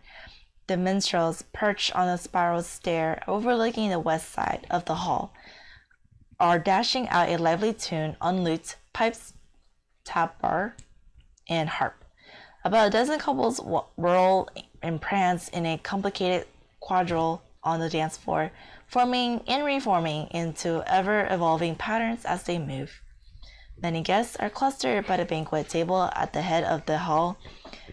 S2: The minstrels, perched on a spiral stair overlooking the west side of the hall, are dashing out a lively tune on lute, pipes, tabor, and harp. About a dozen couples whirl and prance in a complicated quadrille on the dance floor, forming and reforming into ever-evolving patterns as they move. Many guests are clustered by the banquet table at the head of the hall,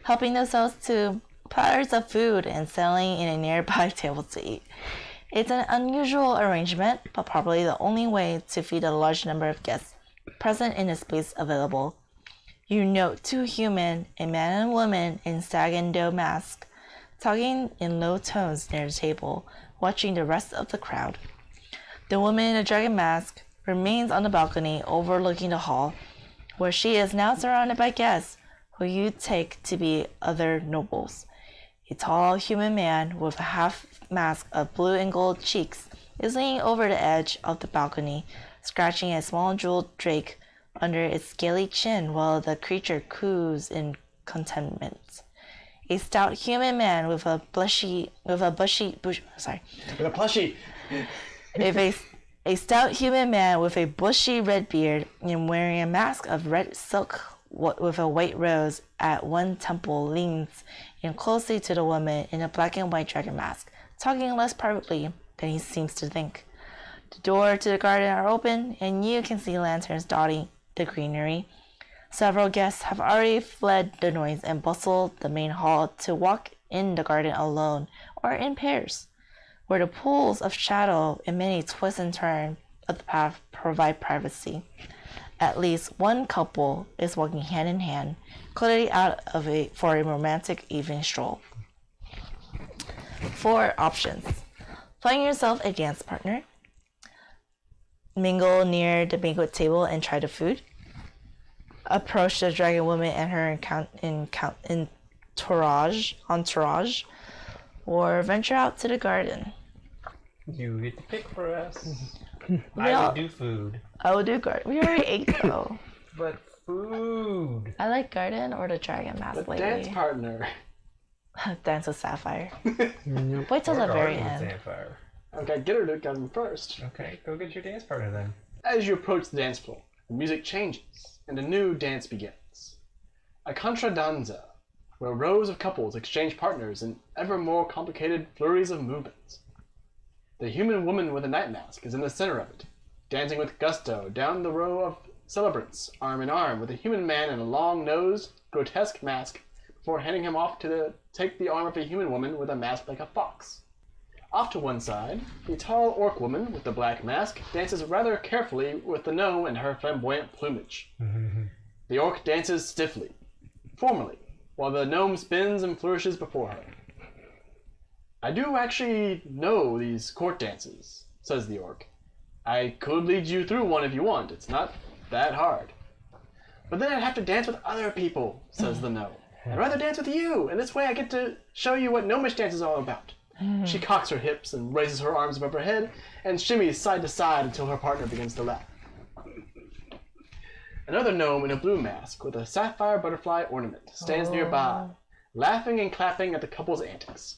S2: helping themselves to platters of food and settling in a nearby table to eat. It's an unusual arrangement, but probably the only way to feed a large number of guests present in the space available. You note two human, a man and woman in stag and doe mask, talking in low tones near the table, watching the rest of the crowd. The woman in the dragon mask remains on the balcony overlooking the hall, where she is now surrounded by guests who you take to be other nobles. A tall human man with a half mask of blue and gold cheeks is leaning over the edge of the balcony, scratching a small jeweled drake under its scaly chin while the creature coos in contentment. A stout human man with a bushy red beard and wearing a mask of red silk with a white rose at one temple leans in closely to the woman in a black and white dragon mask, talking less privately than he seems to think. The doors to the garden are open, and you can see lanterns dotting the greenery. Several guests have already fled the noise and bustled the main hall to walk in the garden alone or in pairs, where the pools of shadow and many twists and turns of the path provide privacy. At least one couple is walking hand in hand, clearly out for a romantic evening stroll. 4 options. Find yourself a dance partner. Mingle near the banquet table and try the food. Approach the dragon woman and her entourage, or venture out to the garden.
S3: You get to pick for us. I would do food.
S2: I will do garden. We already ate though.
S3: But food.
S2: I like garden or the dragon mask lately.
S4: Dance partner.
S2: Dance with Sapphire. Wait till the very end.
S4: Okay, get her to come first.
S3: Okay, go get your dance partner then.
S4: As you approach the dance floor, the music changes, and a new dance begins. A contradanza, where rows of couples exchange partners in ever more complicated flurries of movement. The human woman with a night mask is in the center of it, dancing with gusto down the row of celebrants, arm in arm with a human man in a long-nosed, grotesque mask before handing him off to take the arm of a human woman with a mask like a fox. Off to one side, the tall orc woman with the black mask dances rather carefully with the gnome and her flamboyant plumage. The orc dances stiffly, formally, while the gnome spins and flourishes before her. I do actually know these court dances, says the orc. I could lead you through one if you want. It's not that hard. But then I'd have to dance with other people, says the gnome. I'd rather dance with you, and this way I get to show you what gnomish dance is all about. She cocks her hips and raises her arms above her head and shimmies side to side until her partner begins to laugh. Another gnome in a blue mask with a sapphire butterfly ornament stands nearby, laughing and clapping at the couple's antics.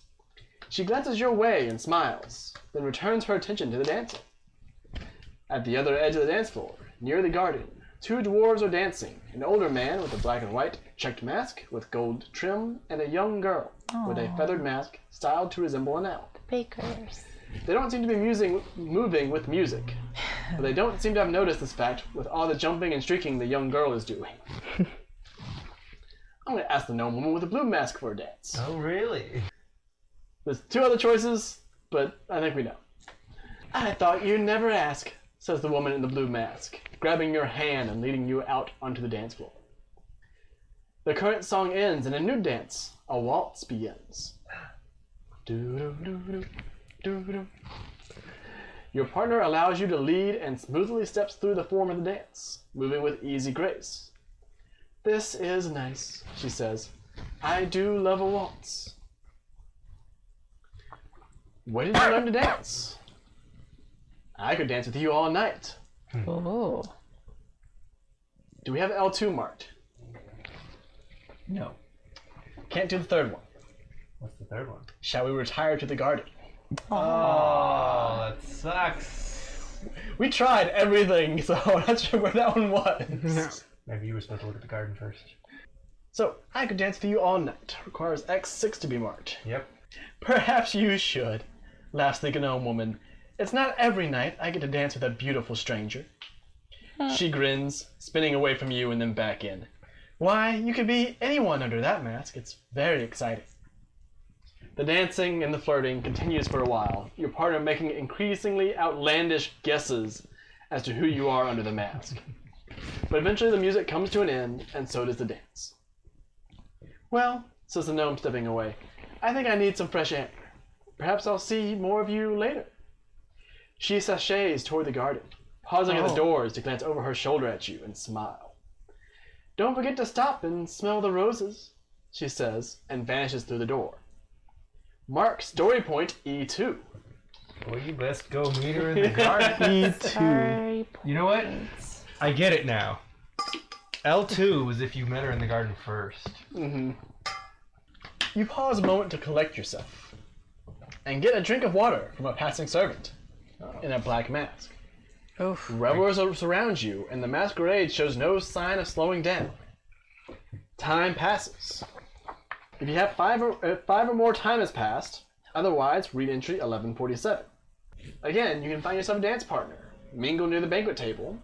S4: She glances your way and smiles, then returns her attention to the dancing. At the other edge of the dance floor, near the garden, two dwarves are dancing, an older man with a black and white checked mask with gold trim, and a young girl with a feathered mask styled to resemble an owl.
S2: Bakers.
S4: They don't seem to be moving with music, but they don't seem to have noticed this fact with all the jumping and shrieking the young girl is doing. I'm going to ask the gnome woman with a blue mask for a dance.
S3: Oh, really?
S4: There's two other choices, but I think we know. I thought you'd never ask, says the woman in the blue mask, grabbing your hand and leading you out onto the dance floor. The current song ends and a new dance, a waltz, begins. Do-do-do-do-do-do. Your partner allows you to lead and smoothly steps through the form of the dance, moving with easy grace. This is nice, she says. I do love a waltz. Where did you learn to dance? I could dance with you all night.
S2: Oh.
S4: Do we have L2 marked?
S3: No.
S4: Can't do the third one.
S3: What's the third one?
S4: Shall we retire to the garden?
S3: Oh, that sucks.
S4: We tried everything, so I'm not sure where that one was.
S3: Maybe you were supposed to look at the garden first.
S4: So, I could dance with you all night. Requires X6 to be marked.
S3: Yep.
S4: Perhaps you should, laughs the gnome woman. It's not every night I get to dance with a beautiful stranger. She grins, spinning away from you and then back in. Why, you could be anyone under that mask. It's very exciting. The dancing and the flirting continues for a while, your partner making increasingly outlandish guesses as to who you are under the mask. But eventually the music comes to an end, and so does the dance. Well, says the gnome stepping away, I think I need some fresh air. Perhaps I'll see more of you later. She sachets toward the garden, pausing at the doors to glance over her shoulder at you and smile. Don't forget to stop and smell the roses, she says, and vanishes through the door. Mark story point E2.
S3: Well, you best go meet her in the garden.
S1: E2.
S3: You know what? I get it now. L2 was if you met her in the garden first.
S4: Mm-hmm. You pause a moment to collect yourself and get a drink of water from a passing servant in a black mask.
S2: Oof.
S4: Revelers surround you, and the masquerade shows no sign of slowing down. Time passes. If you have five or more time has passed, otherwise read entry 1147. Again, you can find yourself a dance partner, mingle near the banquet table,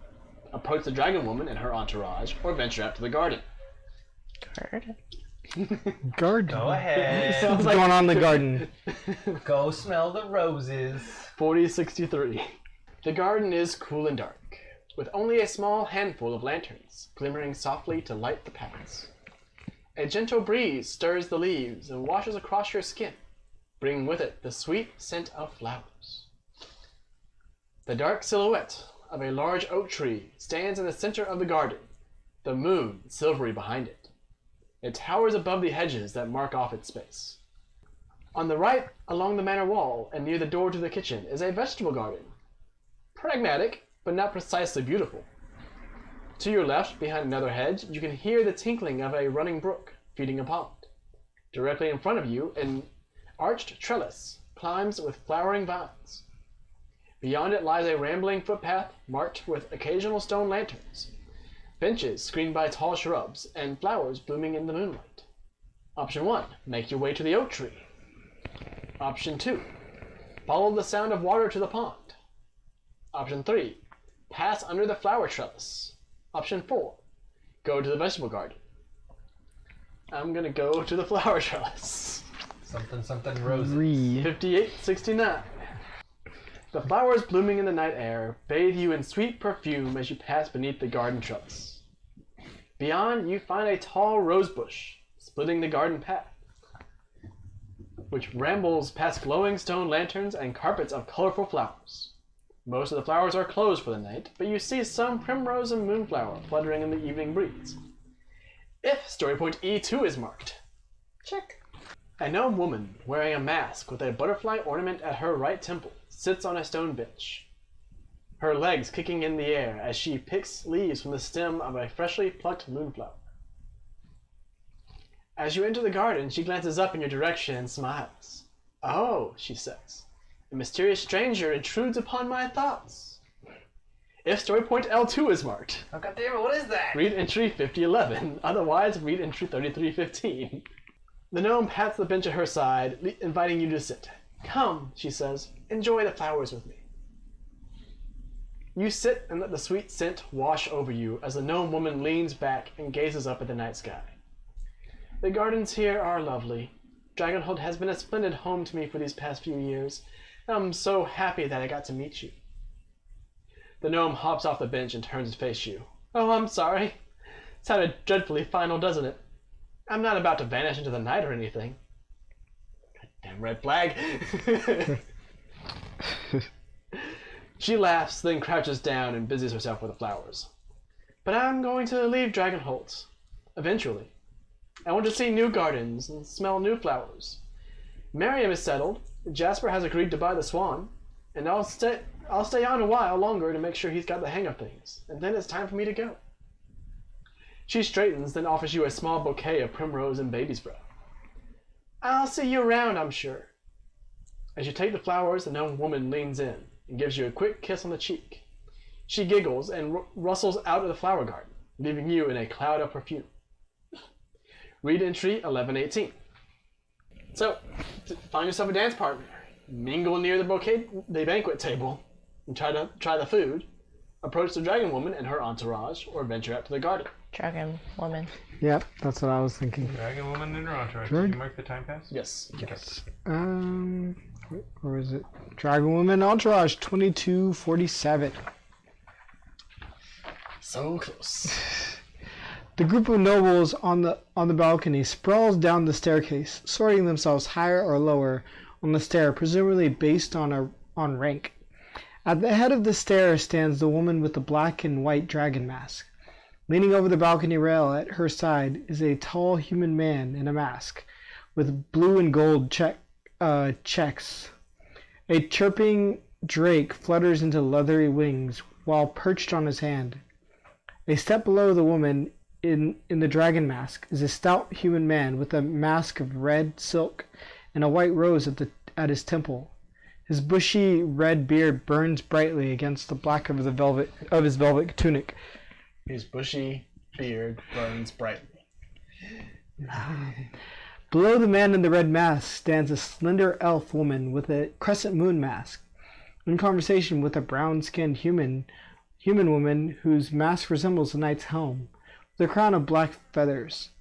S4: approach the dragon woman and her entourage, or venture out to the garden.
S2: Garden.
S1: Garden.
S3: Go ahead.
S1: What's going on in the garden?
S3: Go smell the roses.
S4: 4063. The garden is cool and dark, with only a small handful of lanterns glimmering softly to light the paths. A gentle breeze stirs the leaves and washes across your skin, bringing with it the sweet scent of flowers. The dark silhouette of a large oak tree stands in the center of the garden, the moon silvery behind it. It towers above the hedges that mark off its space. On the right, along the manor wall and near the door to the kitchen, is a vegetable garden. Pragmatic, but not precisely beautiful. To your left, behind another hedge, you can hear the tinkling of a running brook feeding a pond. Directly in front of you, an arched trellis climbs with flowering vines. Beyond it lies a rambling footpath marked with occasional stone lanterns, benches screened by tall shrubs, and flowers blooming in the moonlight. Option 1, make your way to the oak tree. Option 2, follow the sound of water to the pond. Option 3, pass under the flower trellis. Option 4, go to the vegetable garden. I'm gonna go to the flower trellis.
S3: Something roses.
S4: 5869. The flowers blooming in the night air bathe you in sweet perfume as you pass beneath the garden trellis. Beyond, you find a tall rose bush splitting the garden path, which rambles past glowing stone lanterns and carpets of colorful flowers. Most of the flowers are closed for the night, but you see some primrose and moonflower fluttering in the evening breeze. If story point E2 is marked, check. A gnome woman wearing a mask with a butterfly ornament at her right temple sits on a stone bench, her legs kicking in the air as she picks leaves from the stem of a freshly plucked moonflower. As you enter the garden, she glances up in your direction and smiles. "Oh," she says, "a mysterious stranger intrudes upon my thoughts." If story point L2 is marked,
S3: Oh, God damn it, what is that?
S4: read entry 5011, otherwise read entry 3315. The gnome pats the bench at her side, inviting you to sit. "Come," she says, "enjoy the flowers with me." You sit and let the sweet scent wash over you as the gnome woman leans back and gazes up at the night sky. "The gardens here are lovely. Dragonholt has been a splendid home to me for these past few years. I'm so happy that I got to meet you." The gnome hops off the bench and turns to face you. "Oh, I'm sorry. Sounded dreadfully final, doesn't it? I'm not about to vanish into the night or anything." Goddamn red flag. She laughs, then crouches down and busies herself with the flowers. "But I'm going to leave Dragonholt. Eventually. I want to see new gardens and smell new flowers. Miriam is settled. Jasper has agreed to buy the swan. And I'll stay on a while longer to make sure he's got the hang of things. And then it's time for me to go." She straightens, then offers you a small bouquet of primrose and baby's breath. "I'll see you around, I'm sure." As you take the flowers, the gnome woman leans in and gives you a quick kiss on the cheek. She giggles and rustles out of the flower garden, leaving you in a cloud of perfume. Read entry 1118. So, find yourself a dance partner. Mingle near the banquet table, and try the food. Approach the dragon woman and her entourage, or venture out to the garden.
S2: Dragon woman.
S1: Yep, that's what I was thinking.
S3: Dragon woman and her entourage.
S1: Drag-
S3: Did you mark the time pass?
S4: Yes.
S1: Yes. Where is it? Dragon Woman Entourage 2247.
S4: So close.
S1: The group of nobles on the balcony sprawls down the staircase, sorting themselves higher or lower on the stair, presumably based on rank. At the head of the stair stands the woman with the black and white dragon mask. Leaning over the balcony rail at her side is a tall human man in a mask, with blue and gold checks. A chirping drake flutters into leathery wings while perched on his hand. A step below the woman in the dragon mask is a stout human man with a mask of red silk and a white rose at his temple. His bushy red beard burns brightly against the black of his velvet tunic.
S4: His bushy beard burns brightly.
S1: Below the man in the red mask stands a slender elf woman with a crescent moon mask, in conversation with a brown-skinned human woman whose mask resembles a knight's helm, with a crown of black feathers.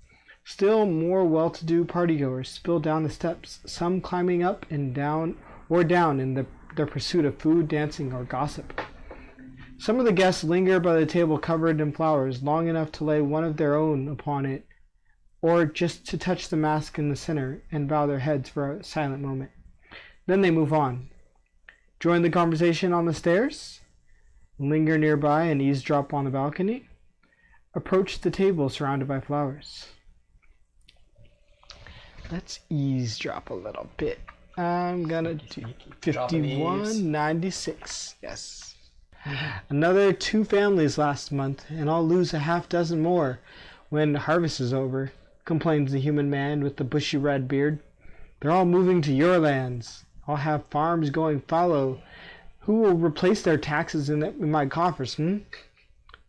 S1: Still more well-to-do partygoers spill down the steps, some climbing up and down in their pursuit of food, dancing, or gossip. Some of the guests linger by the table covered in flowers long enough to lay one of their own upon it, or just to touch the mask in the center and bow their heads for a silent moment. Then they move on. Join the conversation on the stairs, linger nearby and eavesdrop on the balcony, approach the table surrounded by flowers. Let's eavesdrop a little bit. I'm gonna do 5196. Yes. Another 2 families last month, and I'll lose a half dozen more when harvest is over, complains the human man with the bushy red beard. They're all moving to your lands. I'll have farms going fallow. Who will replace their taxes in my coffers, They're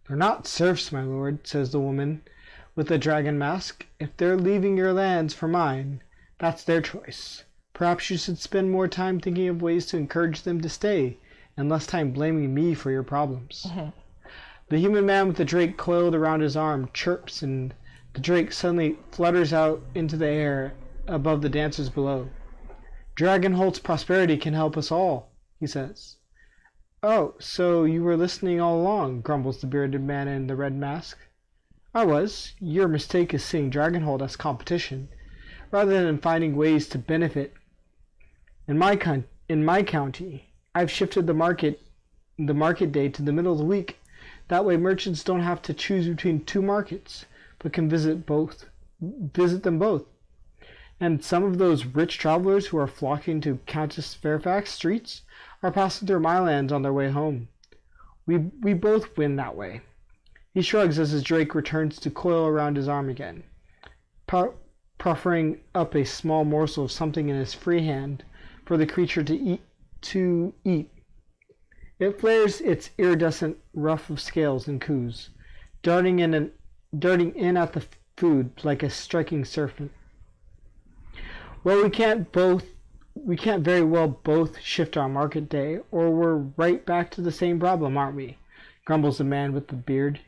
S1: not serfs, my lord, says the woman with the dragon mask. If they're leaving your lands for mine, that's their choice. Perhaps you should spend more time thinking of ways to encourage them to stay, and less time blaming me for your problems. The human man with the drake coiled around his arm chirps and The drake suddenly flutters out into the air above the dancers below. Dragonholt's prosperity can help us all, he says. Oh, so you were listening all along, grumbles the bearded man in the red mask. I was. Your mistake is seeing Dragonholt as competition, rather than finding ways to benefit. In my county, I've shifted the market day to the middle of the week. That way merchants don't have to choose between two markets, but can visit them both. And some of those rich travelers who are flocking to Countess Fairfax streets are passing through my lands on their way home. We both win that way. He shrugs as his drake returns to coil around his arm again, proffering up a small morsel of something in his free hand for the creature to eat. It flares its iridescent ruff of scales and coos, darting in at the food like a striking serpent. Well, we can't very well both shift our market day, or we're right back to the same problem, aren't we? Grumbles the man with the beard.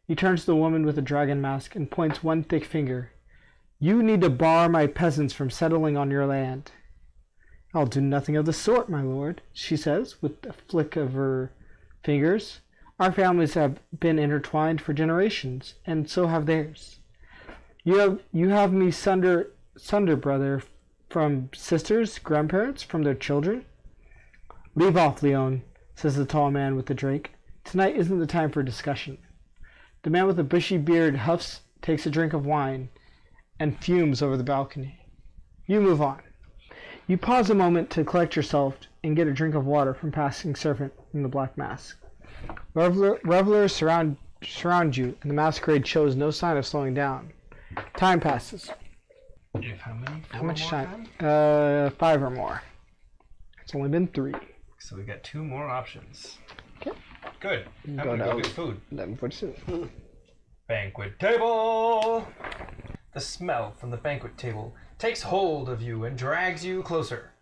S1: He turns to the woman with the dragon mask and points one thick finger. You need to bar my peasants from settling on your land. I'll do nothing of the sort, my lord, she says, with a flick of her fingers. Our families have been intertwined for generations, and so have theirs. You have me sunder, brother, from sisters, grandparents, from their children? Leave off, Leon, says the tall man with the drake. Tonight isn't the time for discussion. The man with the bushy beard huffs, takes a drink of wine, and fumes over the balcony. You move on. You pause a moment to collect yourself and get a drink of water from passing servant in the black mask. Revelers surround you, and the masquerade shows no sign of slowing down. Time passes.
S3: How many?
S1: How much time? 5 or more. It's only been 3.
S3: So we got 2 more options.
S1: Okay.
S3: Good. I'm gonna go get food.
S1: 11:47.
S3: Banquet table! The smell from the banquet table takes hold of you and drags you closer.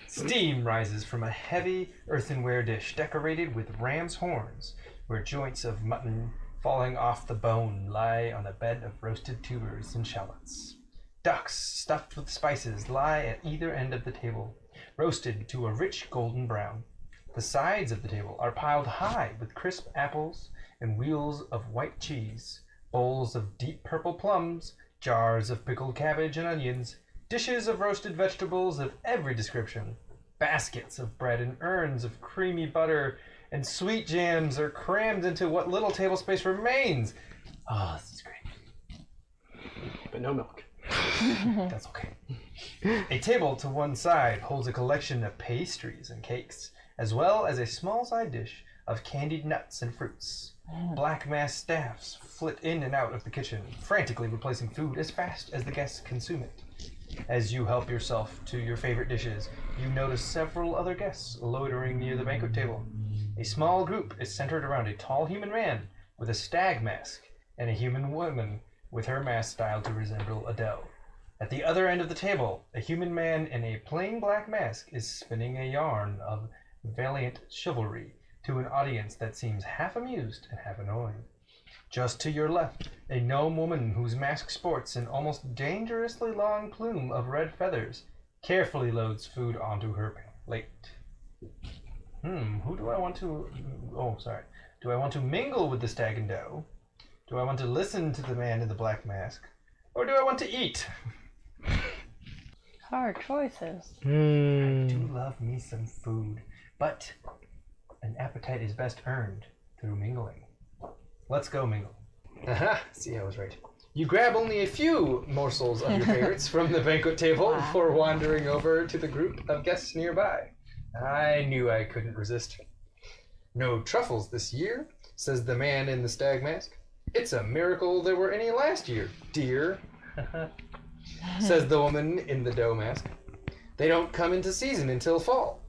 S3: Steam rises from a heavy earthenware dish decorated with ram's horns, where joints of mutton falling off the bone lie on a bed of roasted tubers and shallots. Ducks stuffed with spices lie at either end of the table, roasted to a rich golden brown. The sides of the table are piled high with crisp apples and wheels of white cheese, bowls of deep purple plums, jars of pickled cabbage and onions, dishes of roasted vegetables of every description, baskets of bread and urns of creamy butter, and sweet jams are crammed into what little table space remains. Oh, this is great.
S4: But no milk.
S3: That's okay. A table to one side holds a collection of pastries and cakes, as well as a small side dish of candied nuts and fruits. Black mass staffs flit in and out of the kitchen, frantically replacing food as fast as the guests consume it. As you help yourself to your favorite dishes, you notice several other guests loitering near the banquet table. A small group is centered around a tall human man with a stag mask and a human woman with her mask styled to resemble a doe. At the other end of the table, a human man in a plain black mask is spinning a yarn of valiant chivalry to an audience that seems half amused and half annoyed. Just to your left, a gnome woman whose mask sports an almost dangerously long plume of red feathers carefully loads food onto her plate. Who do I want to... Oh, sorry. Do I want to mingle with the stag and doe? Do I want to listen to the man in the black mask? Or do I want to eat?
S2: Hard choices.
S3: I do love me some food, but an appetite is best earned through mingling. Let's go mingle. Aha, see, I was right. You grab only a few morsels of your favorites from the banquet table before wandering over to the group of guests nearby. I knew I couldn't resist. No truffles this year, says the man in the stag mask. It's a miracle there were any last year, dear, says the woman in the doe mask. They don't come into season until fall.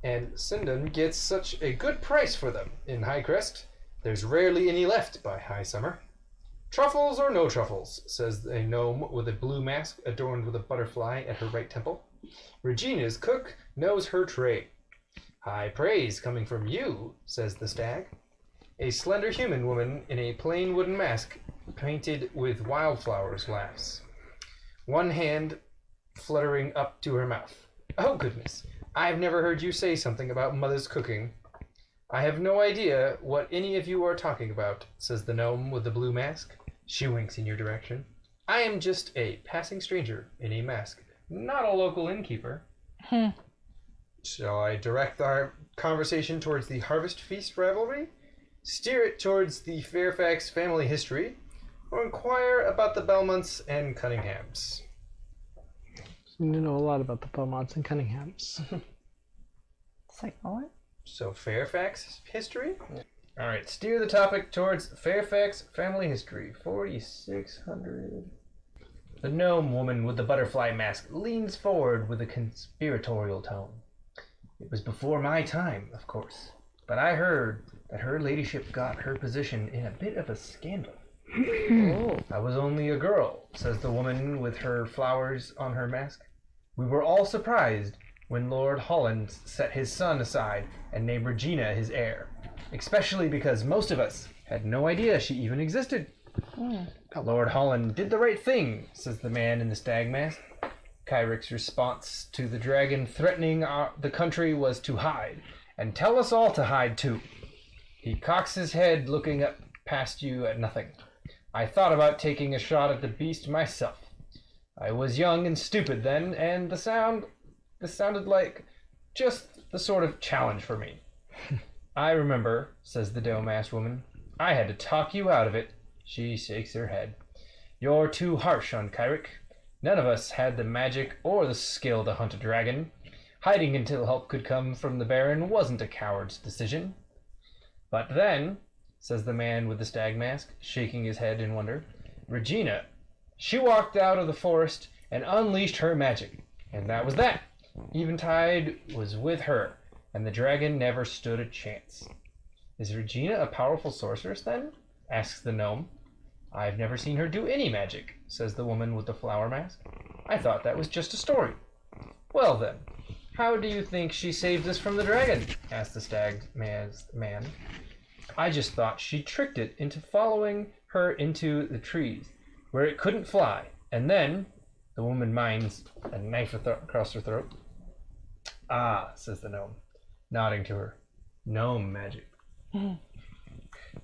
S3: And Sindon gets such a good price for them in Highcrest. There's rarely any left by high summer. Truffles or no truffles, says a gnome with a blue mask adorned with a butterfly at her right temple. Regina's cook knows her trade. High praise coming from you, says the stag. A slender human woman in a plain wooden mask painted with wildflowers laughs, one hand fluttering up to her mouth. Oh goodness, I've never heard you say something about Mother's cooking. I have no idea what any of you are talking about, says the gnome with the blue mask. She winks in your direction. I am just a passing stranger in a mask, not a local innkeeper. Shall I direct our conversation towards the Harvest Feast rivalry, steer it towards the Fairfax family history, or inquire about the Belmonts and Cunninghams?
S1: You know a lot about the Belmonts and Cunninghams.
S2: Second one.
S3: So Fairfax history? All right, steer the topic towards Fairfax family history, 4600. The gnome woman with the butterfly mask leans forward with a conspiratorial tone. It was before my time, of course, but I heard that her ladyship got her position in a bit of a scandal. Oh. I was only a girl, says the woman with her flowers on her mask. We were all surprised when Lord Holland set his son aside and named Regina his heir, especially because most of us had no idea she even existed. Lord Holland did the right thing, says the man in the stag mask. Kyric's response to the dragon threatening the country was to hide, and tell us all to hide too. He cocks his head looking up past you at nothing. I thought about taking a shot at the beast myself. I was young and stupid then, and this sounded like just the sort of challenge for me. I remember, says the doe-masked woman. I had to talk you out of it. She shakes her head. You're too harsh on Kyric. None of us had the magic or the skill to hunt a dragon. Hiding until help could come from the Baron wasn't a coward's decision. But then, says the man with the stag mask, shaking his head in wonder, Regina, she walked out of the forest and unleashed her magic. And that was that. Eventide was with her, and the dragon never stood a chance. Is Regina a powerful sorceress then? Asks the gnome. I've never seen her do any magic, says the woman with the flower mask. I thought that was just a story. Well then, how do you think she saved us from the dragon? Asked the stag man. I just thought she tricked it into following her into the trees, where it couldn't fly, and then the woman mines a knife across her throat. Ah, says the gnome, nodding to her. Gnome magic.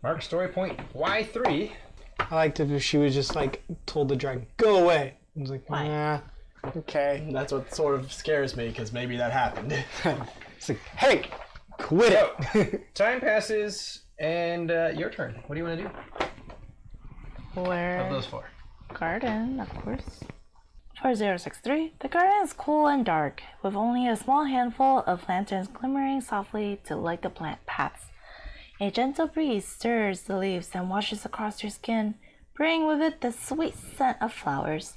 S3: Mark story point Y3.
S1: I liked it if she was just like told the dragon, go away. I was like,
S2: Why?
S1: nah, okay.
S4: That's what sort of scares me, because maybe that happened.
S1: It's like, hey, quit it.
S3: Time passes, and your turn. What do you want to do?
S2: Where?
S3: Of those four.
S2: Garden, of course. 4063. The garden is cool and dark, with only a small handful of lanterns glimmering softly to light the plant paths. A gentle breeze stirs the leaves and washes across your skin, bringing with it the sweet scent of flowers.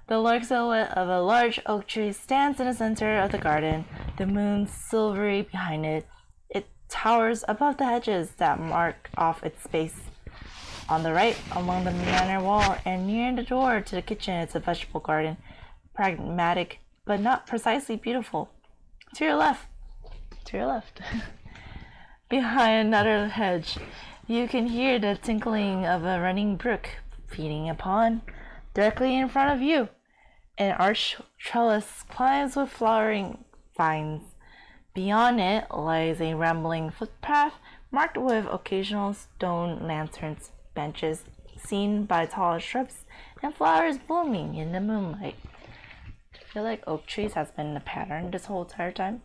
S2: The large silhouette of a large oak tree stands in the center of the garden, the moon silvery behind it. It towers above the hedges that mark off its space. On the right, along the manor wall and near the door to the kitchen, is a vegetable garden, pragmatic but not precisely beautiful. To your left, behind another hedge, you can hear the tinkling of a running brook feeding a pond. Directly in front of you, an arched trellis climbs with flowering vines. Beyond it lies a rambling footpath marked with occasional stone lanterns, benches seen by tall shrubs, and flowers blooming in the moonlight. I feel like oak trees has been a pattern this whole entire time.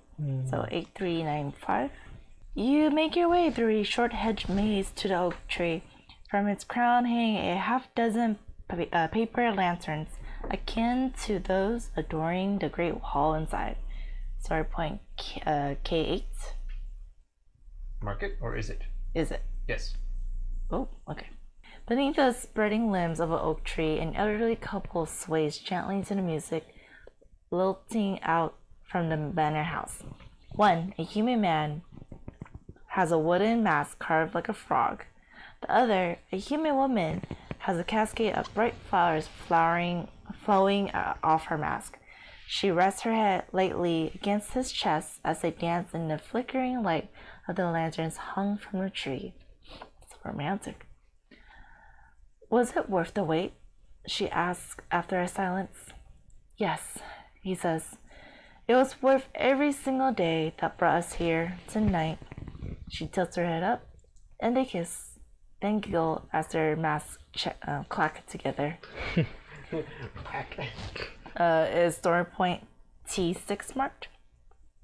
S2: So 8395. You make your way through a short hedge maze to the oak tree. From its crown hang a half-dozen paper lanterns, akin to those adoring the great hall inside. Story point K8.
S3: Mark it, or is it?
S2: Is it?
S3: Yes.
S2: Oh, okay. Beneath the spreading limbs of an oak tree, an elderly couple sways gently to the music, lilting out from the manor house. One, a human man, has a wooden mask carved like a frog. The other, a human woman, has a cascade of bright flowers flowing off her mask. She rests her head lightly against his chest as they dance in the flickering light of the lanterns hung from the tree. Romantic. Was it worth the wait? She asks after a silence. Yes, he says. It was worth every single day that brought us here tonight. She tilts her head up, and they kiss, then giggle as their masks clack together. Is story point T6 marked?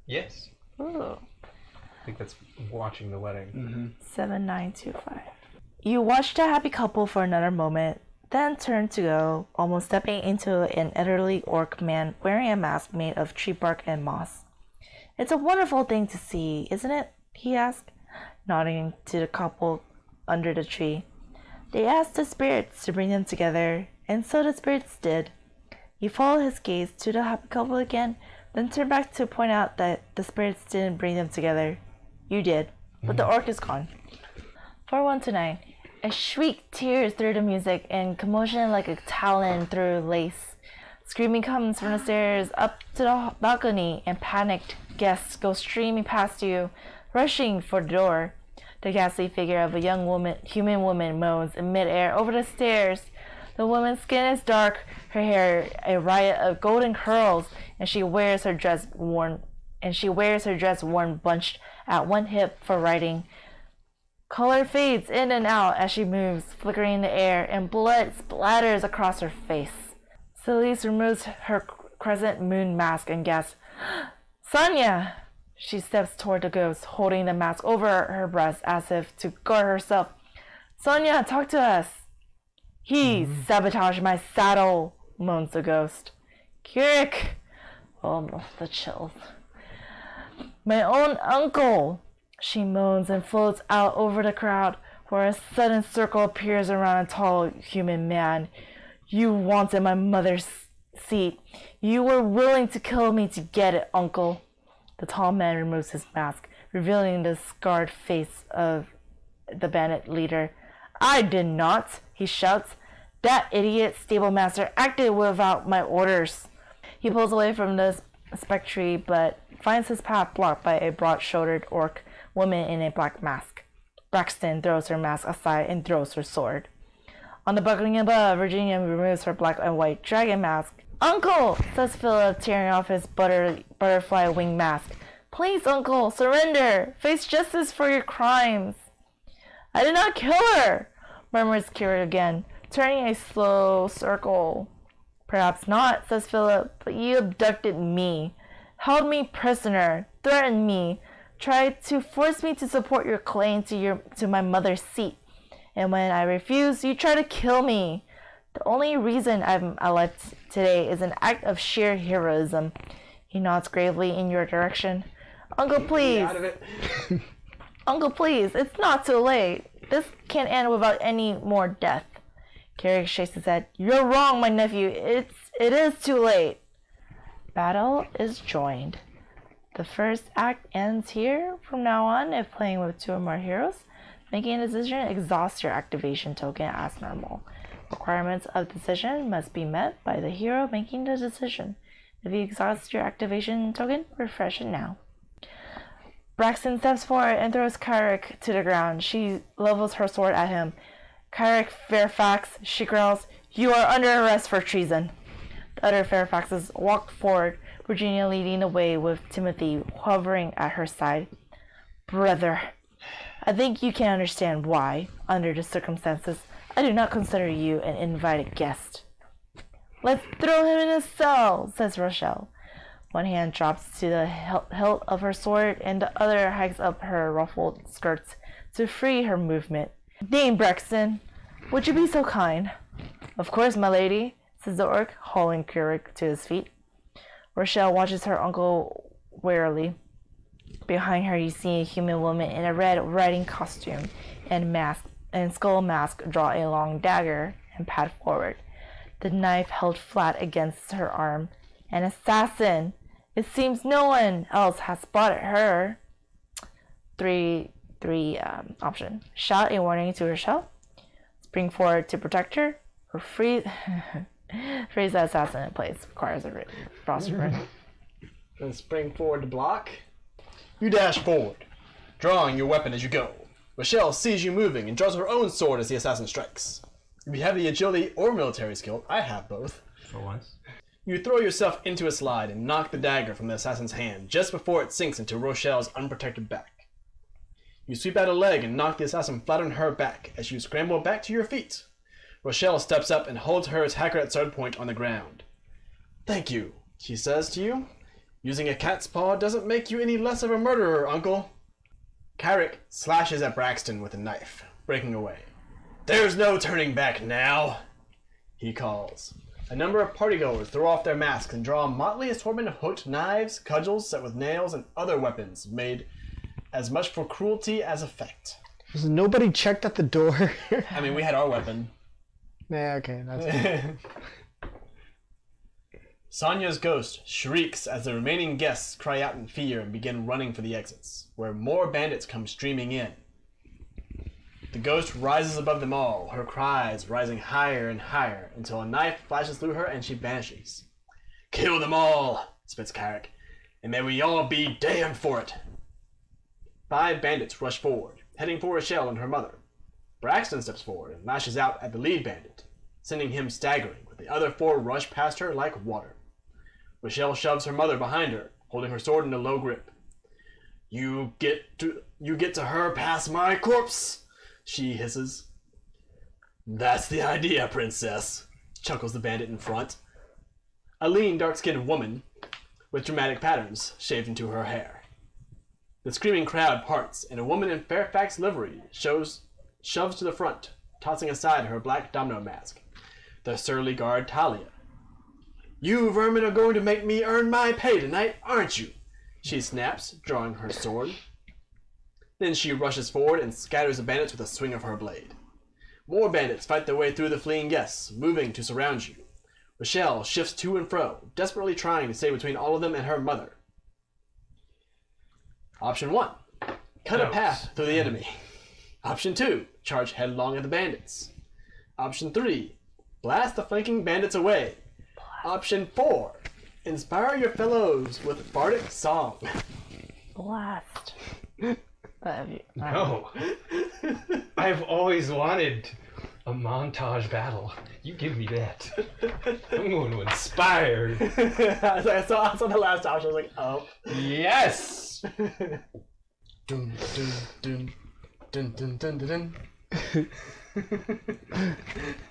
S3: Yes.
S2: Ooh.
S3: I think that's watching the wedding.
S2: 7925. You watch the happy couple for another moment, then turn to go, almost stepping into an elderly orc man wearing a mask made of tree bark and moss. It's a wonderful thing to see, isn't it? He asked, nodding to the couple under the tree. They asked the spirits to bring them together, and so the spirits did. He followed his gaze to the happy couple again, then turned back to point out that the spirits didn't bring them together. You did, but the orc is gone. 4129. A shriek tears through the music and commotion like a talon through lace. Screaming comes from the stairs up to the balcony, and panicked guests go streaming past you, rushing for the door. The ghastly figure of a human woman moans in midair over the stairs. The woman's skin is dark, her hair a riot of golden curls, and she wears her dress worn bunched at one hip for riding. Color fades in and out as she moves, flickering in the air, and blood splatters across her face. Celeste removes her crescent moon mask and gasps, Sonia! She steps toward the ghost, holding the mask over her breast as if to guard herself. Sonia, talk to us! He sabotaged my saddle, moans the ghost. Kirik! Oh, the chills. My own uncle! She moans and floats out over the crowd, where a sudden circle appears around a tall human man. You wanted my mother's seat. You were willing to kill me to get it, uncle. The tall man removes his mask, revealing the scarred face of the bandit leader. I did not, he shouts. That idiot stable master acted without my orders. He pulls away from the spectre, but finds his path blocked by a broad-shouldered orc woman in a black mask. Braxton throws her mask aside and throws her sword. On the balcony above, Virginia removes her black and white dragon mask. Uncle, says Philip, tearing off his butterfly wing mask. Please, uncle, surrender. Face justice for your crimes. I did not kill her, murmurs Kira again, turning a slow circle. Perhaps not, says Philip, but you abducted me, held me prisoner, threatened me, tried to force me to support your claim to my mother's seat. And when I refused, you tried to kill me. The only reason I'm alive today is an act of sheer heroism. He nods gravely in your direction. Uncle, please.
S4: Out of it.
S2: Uncle, please. It's not too late. This can't end without any more death. Carrick shakes his head. You're wrong, my nephew. It is too late. Battle is joined. The first act ends here. From now on, if playing with two or more heroes, making a decision, exhaust your activation token as normal. Requirements of decision must be met by the hero making the decision. If you exhaust your activation token, refresh it now. Braxton steps forward and throws Carrick to the ground. She levels her sword at him. Carrick Fairfax, she growls, you are under arrest for treason. The other Fairfaxes walked forward, Virginia leading the way with Timothy hovering at her side. Brother, I think you can understand why, under the circumstances, I do not consider you an invited guest. Let's throw him in a cell, says Rochelle. One hand drops to the hilt of her sword, and the other hikes up her ruffled skirts to free her movement. Dame Braxton, would you be so kind? Of course, my lady, says the orc, hauling Keurig to his feet. Rochelle watches her uncle warily. Behind her, you see a human woman in a red riding costume and skull mask draw a long dagger and pad forward, the knife held flat against her arm. An assassin! It seems no one else has spotted her. Three option. Shout a warning to Rochelle, spring forward to protect her, or freeze the assassin in place. Requires a procedure.
S4: Then spring forward to block. You dash forward, drawing your weapon as you go. Rochelle sees you moving and draws her own sword as the assassin strikes. If you have the agility or military skill, I have both.
S3: For once.
S4: You throw yourself into a slide and knock the dagger from the assassin's hand just before it sinks into Rochelle's unprotected back. You sweep out a leg and knock the assassin flat on her back as you scramble back to your feet. Rochelle steps up and holds her attacker at sword point on the ground. "Thank you," she says to you. "Using a cat's paw doesn't make you any less of a murderer, uncle." Carrick slashes at Braxton with a knife, breaking away. "There's no turning back now," he calls. A number of partygoers throw off their masks and draw a motley assortment of hooked knives, cudgels set with nails, and other weapons made as much for cruelty as effect.
S1: Was nobody checked at the door?
S4: I mean, we had our weapon.
S1: Yeah, okay, that's good.
S4: Sonia's ghost shrieks as the remaining guests cry out in fear and begin running for the exits, where more bandits come streaming in. The ghost rises above them all, her cries rising higher and higher until a knife flashes through her and she vanishes. "Kill them all," spits Carrick, "and may we all be damned for it." 5 bandits rush forward, heading for Rochelle and her mother. Braxton steps forward and lashes out at the lead bandit, sending him staggering, but the other 4 rush past her like water. Rochelle shoves her mother behind her, holding her sword in a low grip. You get to her past my corpse," she hisses. "That's the idea, princess," chuckles the bandit in front. A lean, dark-skinned woman with dramatic patterns shaved into her hair. The screaming crowd parts, and a woman in Fairfax livery shoves to the front, tossing aside her black domino mask. The surly guard Talia. "You vermin are going to make me earn my pay tonight, aren't you?" she snaps, drawing her sword. Then she rushes forward and scatters the bandits with a swing of her blade. More bandits fight their way through the fleeing guests, moving to surround you. Rochelle shifts to and fro, desperately trying to stay between all of them and her mother. Option 1. Cut a path through the enemy. Option 2. Charge headlong at the bandits. Option 3. Blast the flanking bandits away. Option 4. Inspire your fellows with bardic song.
S2: Blast.
S3: No. I've always wanted a montage battle. You give me that. I'm going to inspire.
S4: I saw the last option. I was like, oh.
S3: Yes!
S4: Dun, dun, dun, dun, dun, dun, dun, dun.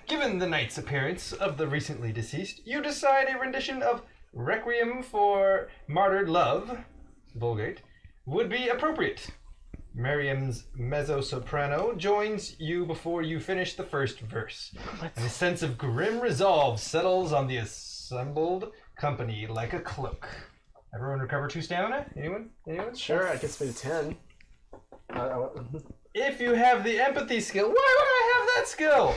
S3: Given the night's appearance of the recently deceased, you decide a rendition of Requiem for Martyred Love, Vulgate, would be appropriate. Miriam's mezzo-soprano joins you before you finish the first verse. And a sense of grim resolve settles on the assembled company like a cloak. Everyone recover 2 stamina? Anyone?
S4: Sure, I guess maybe 10.
S3: If you have the empathy skill, why would I have that skill?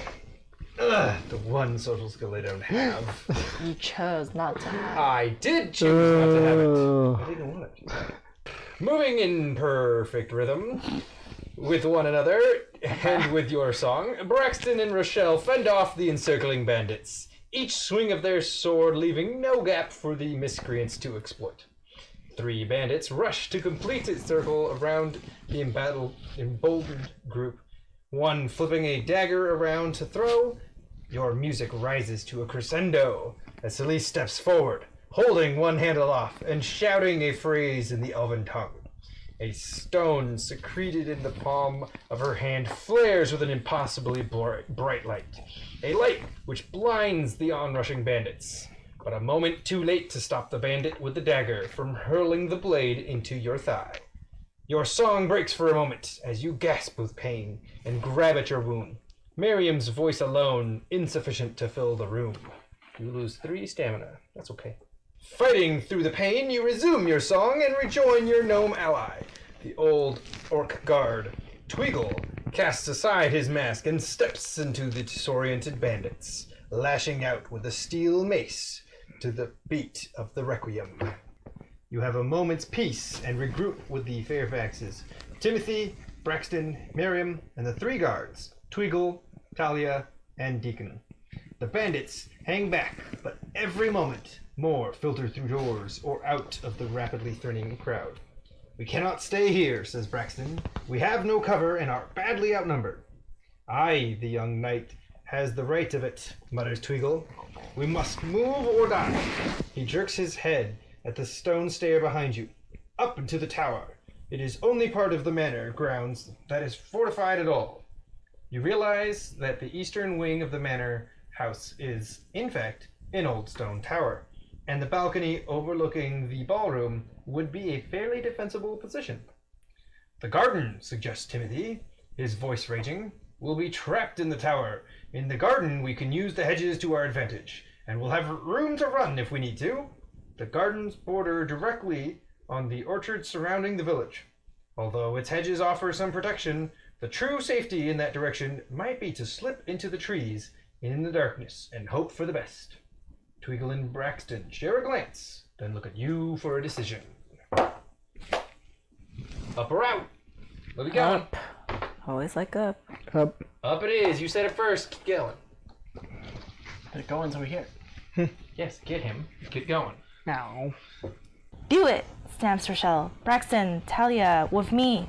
S3: Ugh, the one social skill I don't have.
S2: You chose not to have.
S3: I did choose not to have it. I didn't want it. Moving in perfect rhythm with one another and with your song, Braxton and Rochelle fend off the encircling bandits, each swing of their sword leaving no gap for the miscreants to exploit. 3 bandits rush to complete its circle around the emboldened group, one flipping a dagger around to throw. Your music rises to a crescendo as Celeste steps forward, holding one hand aloft and shouting a phrase in the elven tongue. A stone secreted in the palm of her hand flares with an impossibly bright light. A light which blinds the onrushing bandits, but a moment too late to stop the bandit with the dagger from hurling the blade into your thigh. Your song breaks for a moment as you gasp with pain and grab at your wound. Miriam's voice alone insufficient to fill the room. You lose 3 stamina. That's okay. Fighting through the pain, you resume your song and rejoin your gnome ally, the old orc guard. Tweagle casts aside his mask and steps into the disoriented bandits, lashing out with a steel mace to the beat of the Requiem. You have a moment's peace and regroup with the Fairfaxes. Timothy, Braxton, Miriam, and the 3 guards, Tweagle, Talia, and Deacon. The bandits hang back, but every moment more filter through doors or out of the rapidly thinning crowd. We cannot stay here, says Braxton. We have no cover and are badly outnumbered. Aye, the young knight has the right of it, mutters Tweagle. We must move or die. He jerks his head at the stone stair behind you. Up into the tower. It is only part of the manor grounds that is fortified at all. You realize that the eastern wing of the manor house is, in fact, an old stone tower, and the balcony overlooking the ballroom would be a fairly defensible position. The garden, suggests Timothy, his voice raging, will be trapped in the tower. In the garden, we can use the hedges to our advantage, and we'll have room to run if we need to. The gardens border directly on the orchard surrounding the village. Although its hedges offer some protection, the true safety in that direction might be to slip into the trees in the darkness and hope for the best. Tweagle and Braxton share a glance, then look at you for a decision. Up or out? Where we going?
S2: Up. Always like up.
S1: Up.
S3: Up it is. You said it first. Keep going.
S4: They're going over here.
S3: Yes, get him. Keep going.
S1: Now.
S2: Do it, snaps Rochelle. Braxton, Talia, with me.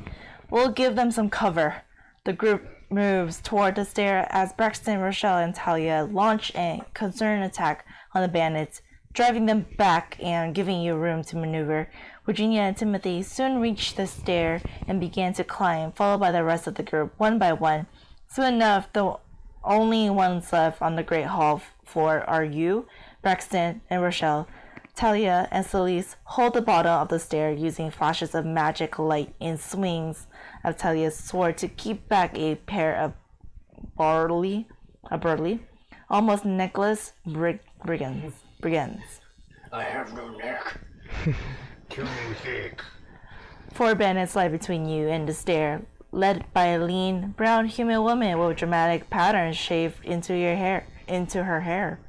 S2: We'll give them some cover. The group moves toward the stair as Braxton, Rochelle, and Talia launch a concerned attack on the bandits, driving them back and giving you room to maneuver. Virginia and Timothy soon reach the stair and began to climb, followed by the rest of the group, one by one. Soon enough, the only ones left on the Great Hall floor are you, Braxton, and Rochelle. Talia and Celeste hold the bottom of the stair using flashes of magic light and swings of Talia's sword to keep back a pair of burly, almost necklace brigands.
S4: I have no neck.
S3: Too thick.
S2: 4 bandits lie between you and the stair, led by a lean, brown human woman with dramatic patterns shaved into her hair.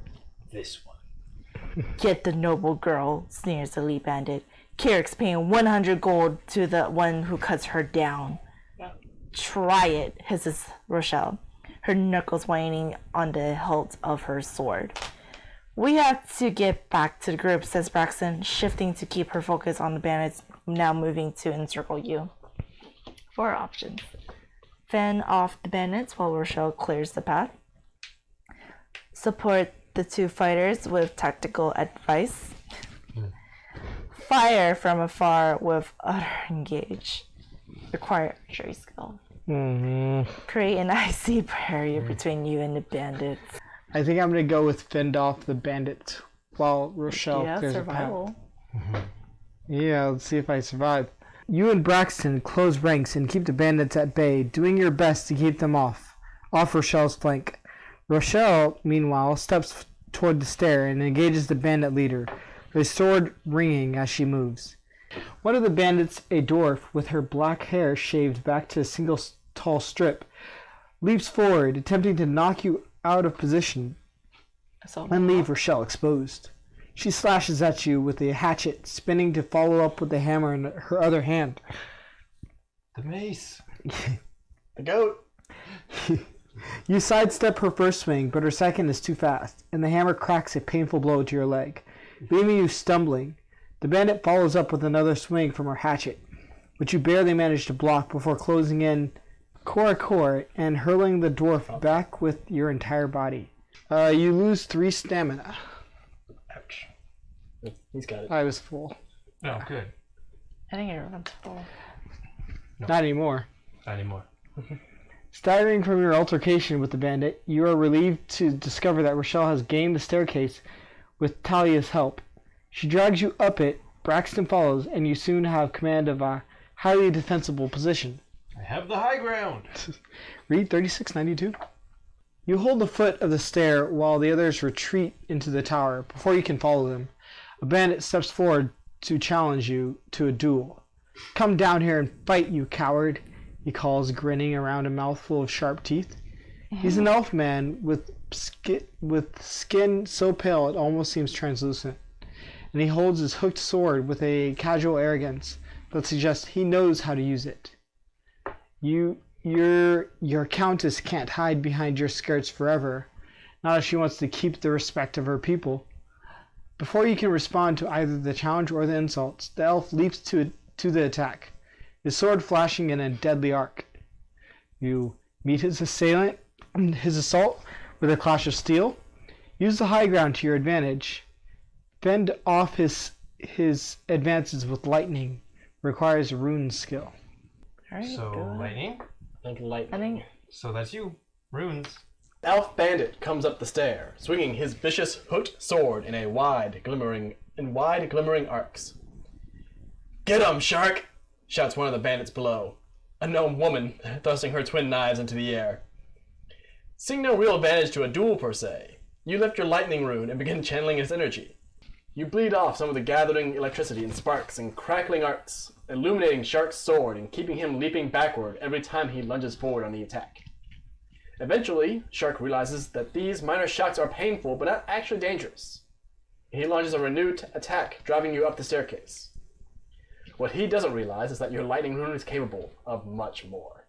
S3: This one.
S2: Get the noble girl, sneers the lead bandit. Carrick's paying 100 gold to the one who cuts her down. Try it, hisses Rochelle, her knuckles whining on the hilt of her sword. We have to get back to the group, says Braxton, shifting to keep her focus on the bandits now moving to encircle you. 4 options. Fend off the bandits while Rochelle clears the path. Support the 2 fighters with tactical advice. Fire from afar with utter engage. Require archery skill. Create an icy barrier between you and the bandits.
S1: I think I'm gonna go with fend off the bandits while Rochelle clears
S2: survival.
S1: the path. Yeah, let's see if I survive. You and Braxton close ranks and keep the bandits at bay, doing your best to keep them off Rochelle's flank. Rochelle, meanwhile, steps toward the stair and engages the bandit leader, her sword ringing as she moves. One of the bandits, a dwarf with her black hair shaved back to a single tall strip, leaps forward, attempting to knock you out of position and leave Rochelle exposed. She slashes at you with a hatchet, spinning to follow up with the hammer in her other hand.
S3: The mace.
S4: The goat.
S1: You sidestep her first swing, but her second is too fast, and the hammer cracks a painful blow to your leg, leaving you stumbling. The bandit follows up with another swing from her hatchet, which you barely manage to block before closing in core and hurling the dwarf back with your entire body. You lose 3 stamina.
S3: Ouch.
S4: He's got it.
S1: I was full.
S3: Oh, good.
S2: I think everyone's full.
S3: No.
S1: Not anymore.
S3: Not anymore.
S1: Staggering from your altercation with the bandit, you are relieved to discover that Rochelle has gained the staircase with Talia's help. She drags you up it, Braxton follows, and you soon have command of a highly defensible position.
S3: I have the high ground.
S1: Read 3692. You hold the foot of the stair while the others retreat into the tower. Before you can follow them, a bandit steps forward to challenge you to a duel. Come down here and fight, you coward, he calls, grinning around a mouthful of sharp teeth. He's an elf man with skin so pale it almost seems translucent, and he holds his hooked sword with a casual arrogance that suggests he knows how to use it. Your countess can't hide behind your skirts forever, not if she wants to keep the respect of her people. Before you can respond to either the challenge or the insults, the elf leaps to to the attack, his sword flashing in a deadly arc. You meet his assault with a clash of steel. Use the high ground to your advantage. Fend off his advances with lightning. Requires a rune skill.
S2: Alright,
S3: So, lightning.
S4: Like lightning.
S2: I think
S3: So that's you. Runes.
S4: Elf Bandit comes up the stair, swinging his vicious hooked sword in wide glimmering arcs. "Get 'em, Shark!" shouts one of the bandits below, a gnome woman thrusting her twin knives into the air. Seeing no real advantage to a duel per se, you lift your lightning rune and begin channeling its energy. You bleed off some of the gathering electricity in sparks and crackling arcs, illuminating Shark's sword and keeping him leaping backward every time he lunges forward on the attack. Eventually, Shark realizes that these minor shocks are painful but not actually dangerous. He launches a renewed attack, driving you up the staircase. What he doesn't realize is that your lightning rune is capable of much more.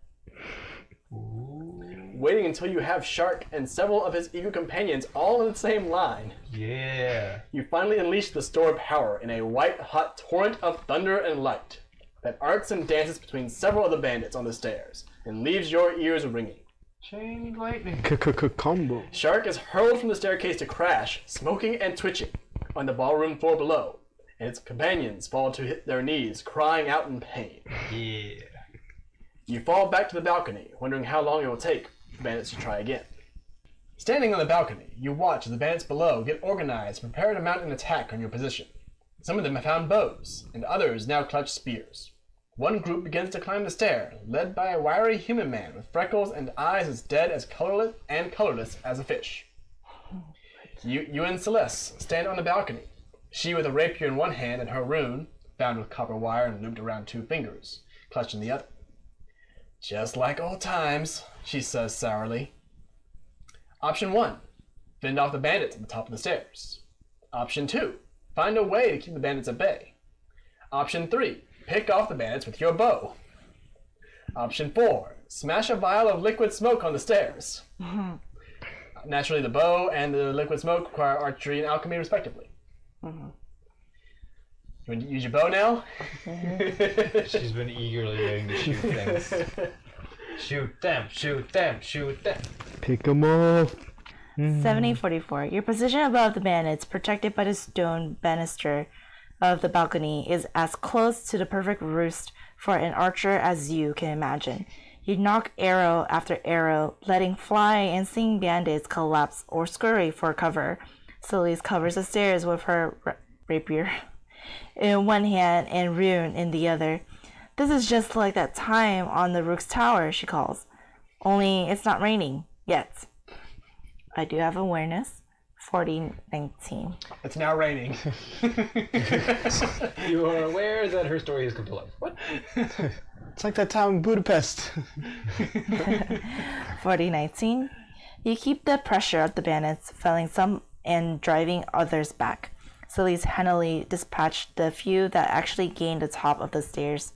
S4: Waiting until you have Shark and several of his eager companions all in the same line,
S3: Yeah.
S4: you finally unleash the stored power in a white-hot torrent of thunder and light that arcs and dances between several of the bandits on the stairs and leaves your ears ringing.
S3: Chain lightning.
S1: Combo.
S4: Shark is hurled from the staircase to crash, smoking and twitching, on the ballroom floor below, and its companions fall to hit their knees, crying out in pain.
S3: Yeah.
S4: You fall back to the balcony, wondering how long it will take for the bandits to try again. Standing on the balcony, you watch as the bandits below get organized and prepare to mount an attack on your position. Some of them have found bows, and others now clutch spears. One group begins to climb the stair, led by a wiry human man with freckles and eyes as dead as colorless as a fish. You and Celeste stand on the balcony, she with a rapier in one hand and her rune, bound with copper wire and looped around 2 fingers, clutched in the other. "Just like old times," she says sourly. Option 1, fend off the bandits at the top of the stairs. Option 2, find a way to keep the bandits at bay. Option 3, pick off the bandits with your bow. Option 4, smash a vial of liquid smoke on the stairs. Naturally, the bow and the liquid smoke require archery and alchemy, respectively. You want to use your bow now?
S3: She's been eagerly waiting to shoot things. Shoot them, shoot them, shoot them.
S1: Pick 'em off.
S2: 7044. Your position above the bandits, protected by the stone banister of the balcony, is as close to the perfect roost for an archer as you can imagine. You knock arrow after arrow, letting fly and seeing bandits collapse or scurry for cover. Celeste covers the stairs with her rapier in one hand and rune in the other. "This is just like that time on the Rook's Tower," she calls. "Only it's not raining. Yet." I do have awareness. 4019.
S4: It's now raining.
S3: You are aware that her story has come to life. What?
S1: It's like that time in Budapest.
S2: 4019. You keep the pressure of the bandits, felling some and driving others back. Celeste handily dispatched the few that actually gained the top of the stairs.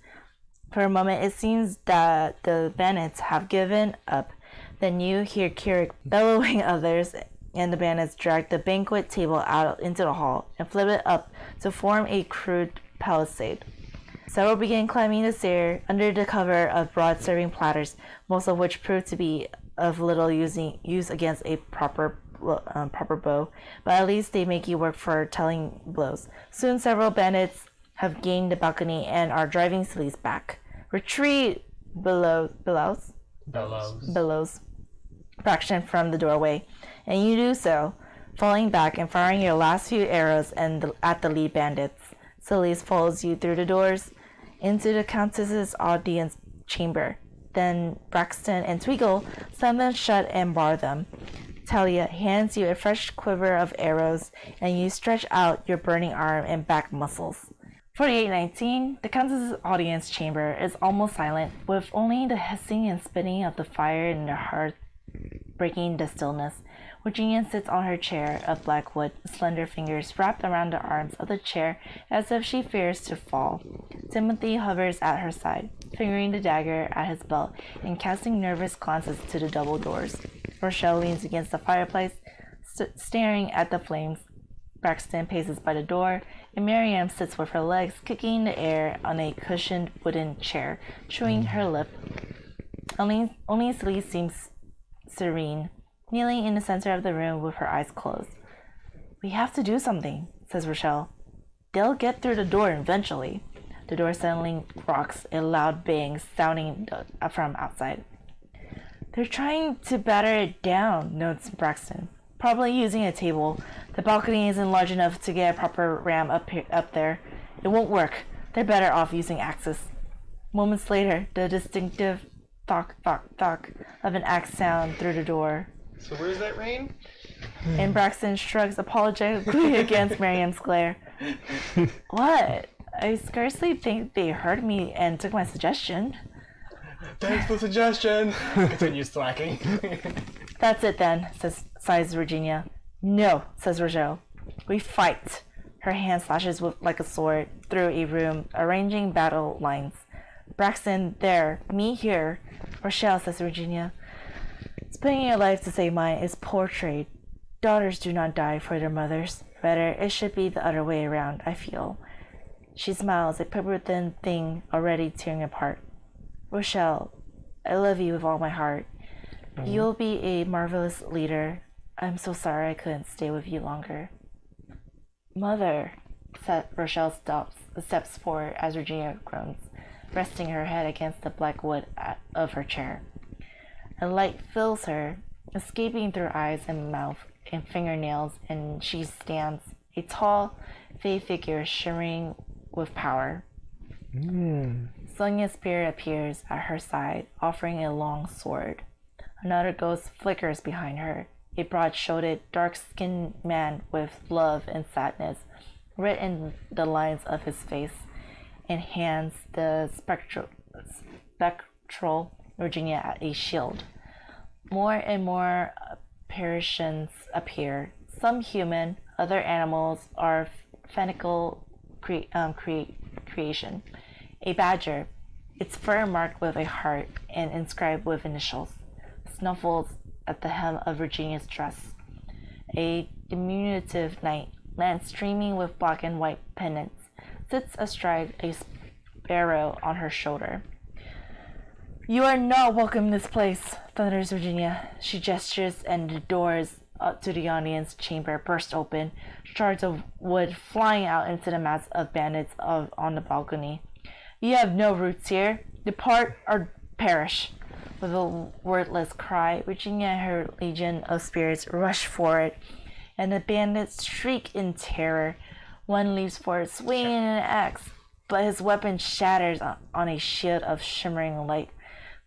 S2: For a moment, it seems that the bandits have given up. Then you hear Kirik bellowing others, and the bandits drag the banquet table out into the hall and flip it up to form a crude palisade. Several begin climbing the stair under the cover of broad serving platters, most of which prove to be of little use against a proper bow, but at least they make you work for telling blows. Soon several bandits have gained the balcony and are driving Celeste back. "Retreat!" bellows Fraction from the doorway, and you do so, falling back and firing your last few arrows at the lead bandits. Celeste follows you through the doors into the Countess's audience chamber. Then Braxton and Tweagle slam them shut and bar them. Talia hands you a fresh quiver of arrows, and you stretch out your burning arm and back muscles. 4819. The Countess's audience chamber is almost silent, with only the hissing and spinning of the fire in the hearth breaking the stillness. Virginia sits on her chair of black wood, slender fingers wrapped around the arms of the chair as if she fears to fall. Timothy hovers at her side, fingering the dagger at his belt and casting nervous glances to the double doors. Rochelle leans against the fireplace, staring at the flames. Braxton paces by the door, and Miriam sits with her legs kicking in the air on a cushioned wooden chair, chewing her lip. Only Celie seems serene, kneeling in the center of the room with her eyes closed. "We have to do something," says Rochelle. "They'll get through the door eventually." The door suddenly rocks, a loud bang sounding from outside. "They're trying to batter it down," notes Braxton. "Probably using a table. The balcony isn't large enough to get a proper ram up there. It won't work. They're better off using axes." Moments later, the distinctive thok, thok, thok of an axe sound through the door.
S3: So where's that rain?
S2: And Braxton shrugs apologetically against Miriam's glare. "What? I scarcely think they heard me and took my suggestion."
S4: Thanks for the suggestion. Continues slacking.
S2: "That's it then," sighs Virginia. "No," says Rochelle. "We fight." Her hand slashes like a sword through a room, arranging battle lines. "Braxton there, me here." "Rochelle," says Virginia. "Spending your life to save mine is poor trade. Daughters do not die for their mothers. Rather, it should be the other way around, I feel." She smiles, a paper-thin thing already tearing apart. "Rochelle, I love you with all my heart. You'll be a marvelous leader. I'm so sorry I couldn't stay with you longer." "Mother," Rochelle steps forward as Virginia groans, resting her head against the black wood of her chair. A light fills her, escaping through eyes and mouth and fingernails, and she stands, a tall, fey figure shimmering with power. Sonia's spirit appears at her side, offering a long sword. Another ghost flickers behind her, a broad-shouldered, dark-skinned man with love and sadness writ in the lines of his face, and hands the spectral Virginia a shield. More and more apparitions appear, some human, other animals are fenical creation. A badger, its fur marked with a heart and inscribed with initials, snuffles at the hem of Virginia's dress. A diminutive knight, lance streaming with black and white pennants, sits astride a sparrow on her shoulder. "You are not welcome in this place," thunders Virginia. She gestures, and the doors to the audience chamber burst open, shards of wood flying out into the mass of bandits on the balcony. "You have no roots here. Depart or perish." With a wordless cry, Virginia and her legion of spirits rush forward, and the bandits shriek in terror. One leaps forward, swinging an axe, but his weapon shatters on a shield of shimmering light.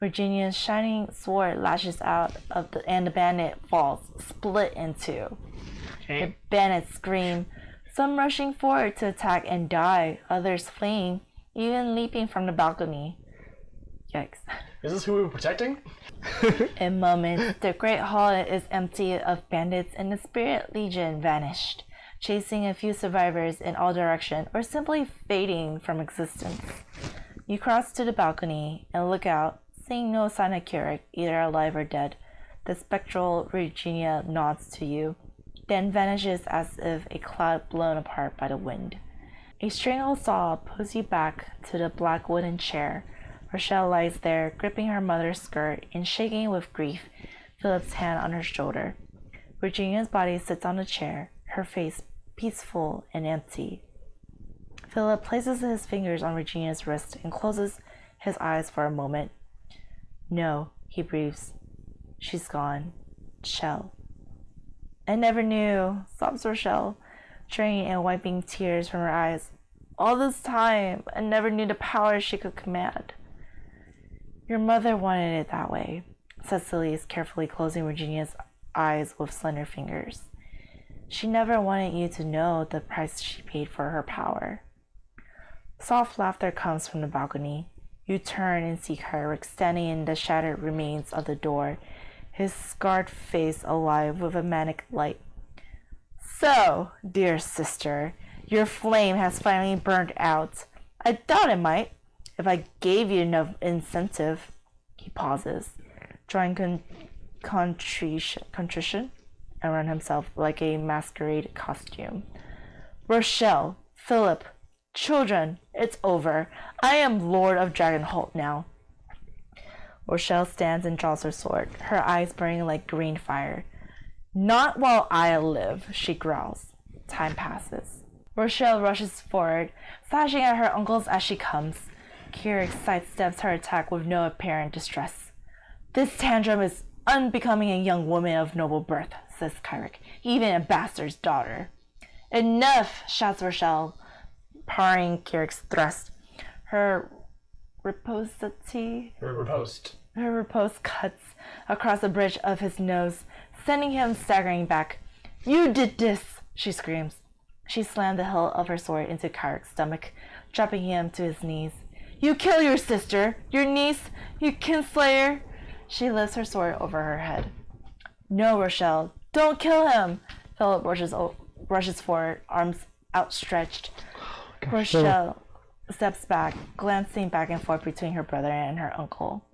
S2: Virginia's shining sword lashes out and the bandit falls, split in two. The bandits scream, some rushing forward to attack and die, others fleeing, even leaping from the balcony. Yikes.
S4: Is this who we were protecting?
S2: In moments, the great hall is empty of bandits, and the spirit legion vanished, chasing a few survivors in all directions or simply fading from existence. You cross to the balcony and look out, seeing no sign of Keurig, either alive or dead. The spectral Virginia nods to you, then vanishes as if a cloud blown apart by the wind. A strangled sob pulls you back to the black wooden chair. Rochelle lies there, gripping her mother's skirt and shaking with grief, Philip's hand on her shoulder. Virginia's body sits on the chair, her face peaceful and empty. Philip places his fingers on Virginia's wrist and closes his eyes for a moment. "No," he breathes. "She's gone. Shell." "I never knew," sobs Rochelle, turning and wiping tears from her eyes. "All this time, I never knew the power she could command." "Your mother wanted it that way," says Celeste, carefully closing Virginia's eyes with slender fingers. "She never wanted you to know the price she paid for her power." Soft laughter comes from the balcony. You turn and see Keurig standing in the shattered remains of the door, his scarred face alive with a manic light. "So, dear sister, your flame has finally burned out. I thought it might, if I gave you enough incentive." He pauses, drawing contrition. around himself like a masquerade costume. Rochelle, Philip, children, it's over. I am Lord of Dragonholt now. Rochelle stands and draws her sword, her eyes burning like green fire. Not while I live, she growls. Time passes. Rochelle rushes forward, slashing at her uncles as she comes. Kirik sidesteps her attack with no apparent distress. This tantrum is unbecoming a young woman of noble birth, says Kirik, even a bastard's daughter. Enough, shouts Rochelle, parrying Kirik's thrust. Her riposte cuts across the bridge of his nose, sending him staggering back. You did this, she screams. She slammed the hilt of her sword into Kirik's stomach, dropping him to his knees. You kill your sister, your niece, you kinslayer. She lifts her sword over her head. No, Rochelle, don't kill him. Philip rushes forward, arms outstretched. Rochelle steps back, glancing back and forth between her brother and her uncle.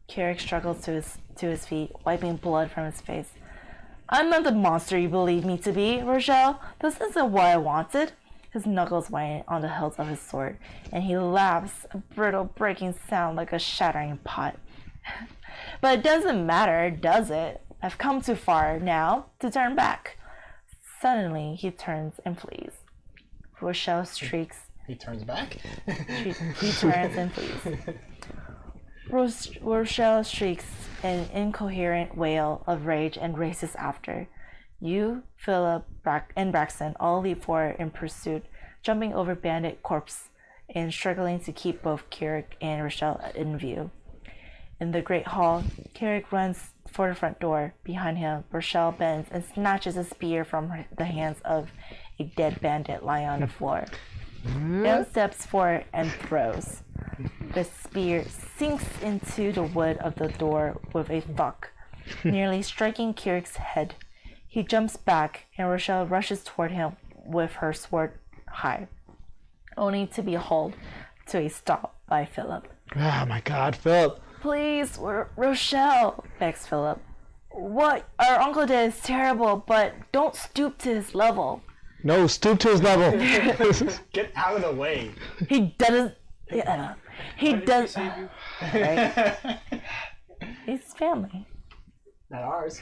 S2: Kirik struggles to his feet, wiping blood from his face. I'm not the monster you believe me to be, Rochelle. This isn't what I wanted. His knuckles whine on the hilt of his sword, and he laughs, a brittle breaking sound like a shattering pot. But it doesn't matter, does it? I've come too far now to turn back. Suddenly, he turns and flees. Rochelle shrieks.
S4: He turns back?
S2: He turns and flees. Rochelle shrieks an incoherent wail of rage and races after. You, Philip, and Braxton all leap forward in pursuit, jumping over bandit corpse and struggling to keep both Kirik and Rochelle in view. In the great hall, Kirik runs for the front door. Behind him, Rochelle bends and snatches a spear from the hands of a dead bandit lying on the floor. Then steps forward and throws. The spear sinks into the wood of the door with a thunk, nearly striking Kirik's head. He jumps back, and Rochelle rushes toward him with her sword high, only to be hauled to a stop by Philip.
S1: Oh my god, Philip.
S2: Please, Rochelle, begs Philip. What our uncle did is terrible, but don't stoop to his level.
S1: No, stoop to his level.
S4: Get out of the way.
S2: He doesn't. He does. Right? He's family.
S4: Not ours.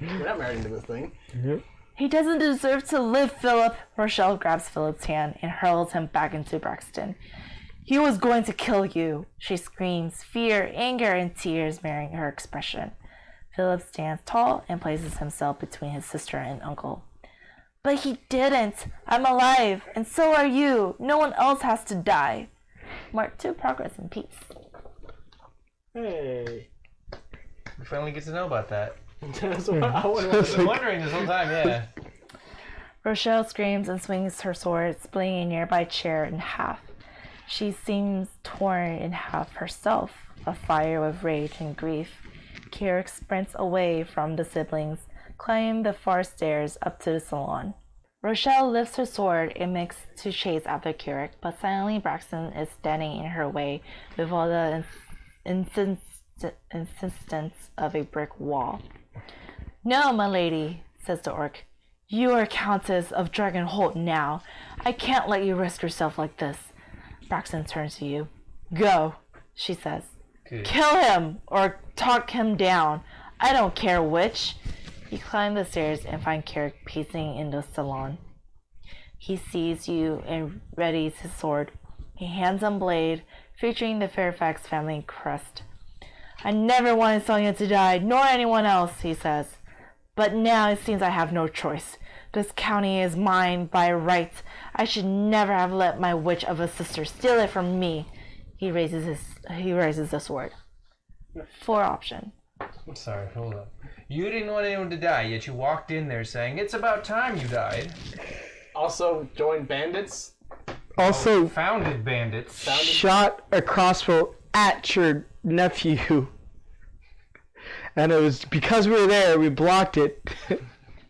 S4: We're not married into this thing.
S1: Yep.
S2: He doesn't deserve to live, Philip. Rochelle grabs Philip's hand and hurls him back into Braxton. He was going to kill you, she screams, fear, anger, and tears mirroring her expression. Philip stands tall and places himself between his sister and uncle. But he didn't. I'm alive, and so are you. No one else has to die. Mark 2, progress and peace.
S4: Hey.
S3: We finally get to know about that.
S4: That's what I
S3: I've been wondering this whole time, yeah.
S2: Rochelle screams and swings her sword, splitting a nearby chair in half. She seems torn in half herself, afire with rage and grief. Kirik sprints away from the siblings, climbing the far stairs up to the salon. Rochelle lifts her sword and makes to chase after Kirik, but silently Braxton is standing in her way with all the insistence of a brick wall. No, my lady, says the orc. You are Countess of Dragonholt now. I can't let you risk yourself like this. Braxton turns to you. Go, she says.
S3: Good.
S2: Kill him or talk him down. I don't care which. You climb the stairs and find Kirik pacing in the salon. He sees you and readies his sword, a handsome blade featuring the Fairfax family crest. I never wanted Sonia to die, nor anyone else, he says. But now it seems I have no choice. This county is mine by right. I should never have let my witch of a sister steal it from me. He raises the sword. 4 option.
S3: I'm sorry, hold up. You didn't want anyone to die, yet you walked in there saying, it's about time you died.
S4: Also, joined bandits.
S1: Also,
S3: Founded bandits.
S1: shot a crossbow at your nephew. And it was because we were there, we blocked it.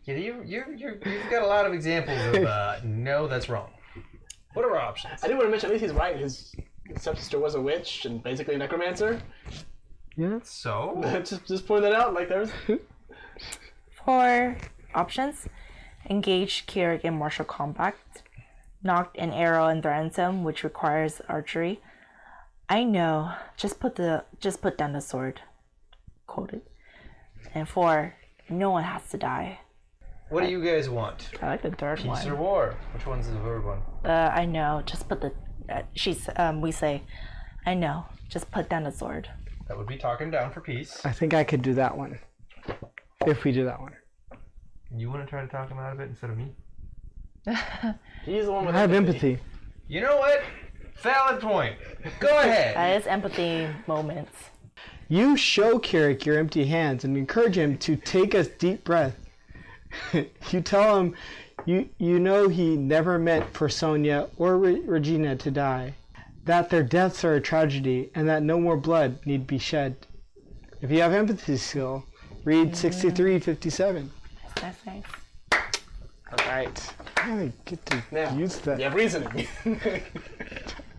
S3: Yeah, you've got a lot of examples of, no, that's wrong. What are our options?
S4: I did want to mention, at least he's right. His stepsister was a witch and basically a necromancer.
S1: Yeah.
S3: So?
S4: just point that out. Like, there's...
S2: For options. Engage Kirik in martial combat. Knocked an arrow and threatens him, which requires archery. I know. Just put down the sword. Quoted. And 4. No one has to die.
S3: What do you guys want?
S2: I like the third
S3: Peace or
S2: one.
S3: war? Which one's the third one?
S2: I know. Just put the. We say, I know. Just put down the sword.
S3: That would be talking down for peace.
S1: I think I could do that one. If we do that one.
S3: You want to try to talk him out of it instead of me?
S4: He's the one with
S1: I have empathy.
S3: You know what? Valid point. Go ahead.
S2: That is empathy moments.
S1: You show Kirik your empty hands and encourage him to take a deep breath. You tell him you know he never meant for Sonia or Regina to die, that their deaths are a tragedy, and that no more blood need be shed. If you have empathy skill, read 6357.
S2: That's nice.
S1: Alright. I get to
S4: Now,
S1: use that.
S4: you have reasoning.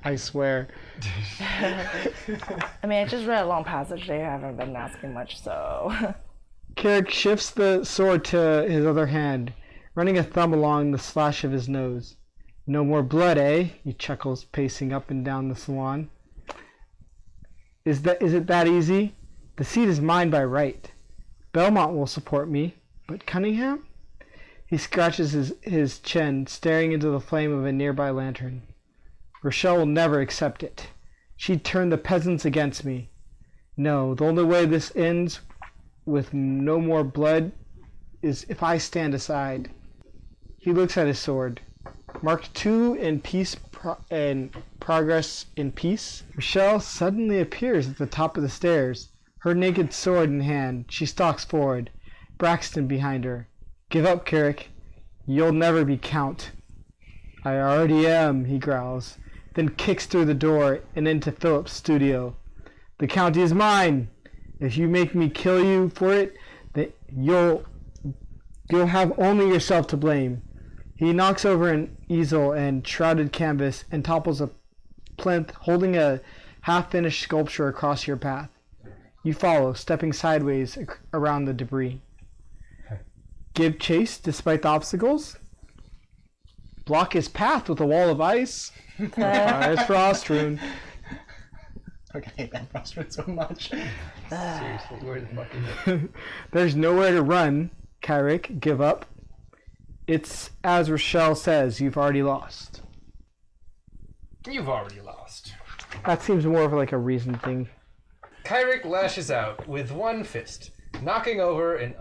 S1: I swear.
S2: I mean, I just read a long passage. They haven't been asking much, so.
S1: Kirik shifts the sword to his other hand, running a thumb along the slash of his nose. No more blood, eh? He chuckles, pacing up and down the salon. Is it that easy? The seat is mine by right. Belmont will support me, but Cunningham? He scratches his chin, staring into the flame of a nearby lantern. Rochelle will never accept it. She'd turn the peasants against me. No, the only way this ends with no more blood is if I stand aside. He looks at his sword. Marked 2 in peace and progress in peace. Rochelle suddenly appears at the top of the stairs, her naked sword in hand. She stalks forward, Braxton behind her. Give up, Kirik. You'll never be Count. I already am, he growls, then kicks through the door and into Philip's studio. The county is mine. If you make me kill you for it, then you'll have only yourself to blame. He knocks over an easel and shrouded canvas and topples a plinth holding a half-finished sculpture across your path. You follow, stepping sideways around the debris. Give chase despite the obstacles? Block his path with a wall of ice? It's Frost Rune.
S4: Okay, that frustrates so much.
S3: Seriously, where the fuck is it?
S1: There's nowhere to run, Kirik. Give up. It's as Rochelle says, you've already lost.
S3: You've already lost.
S1: That seems more of like a reason thing.
S3: Kirik lashes out with one fist, knocking over an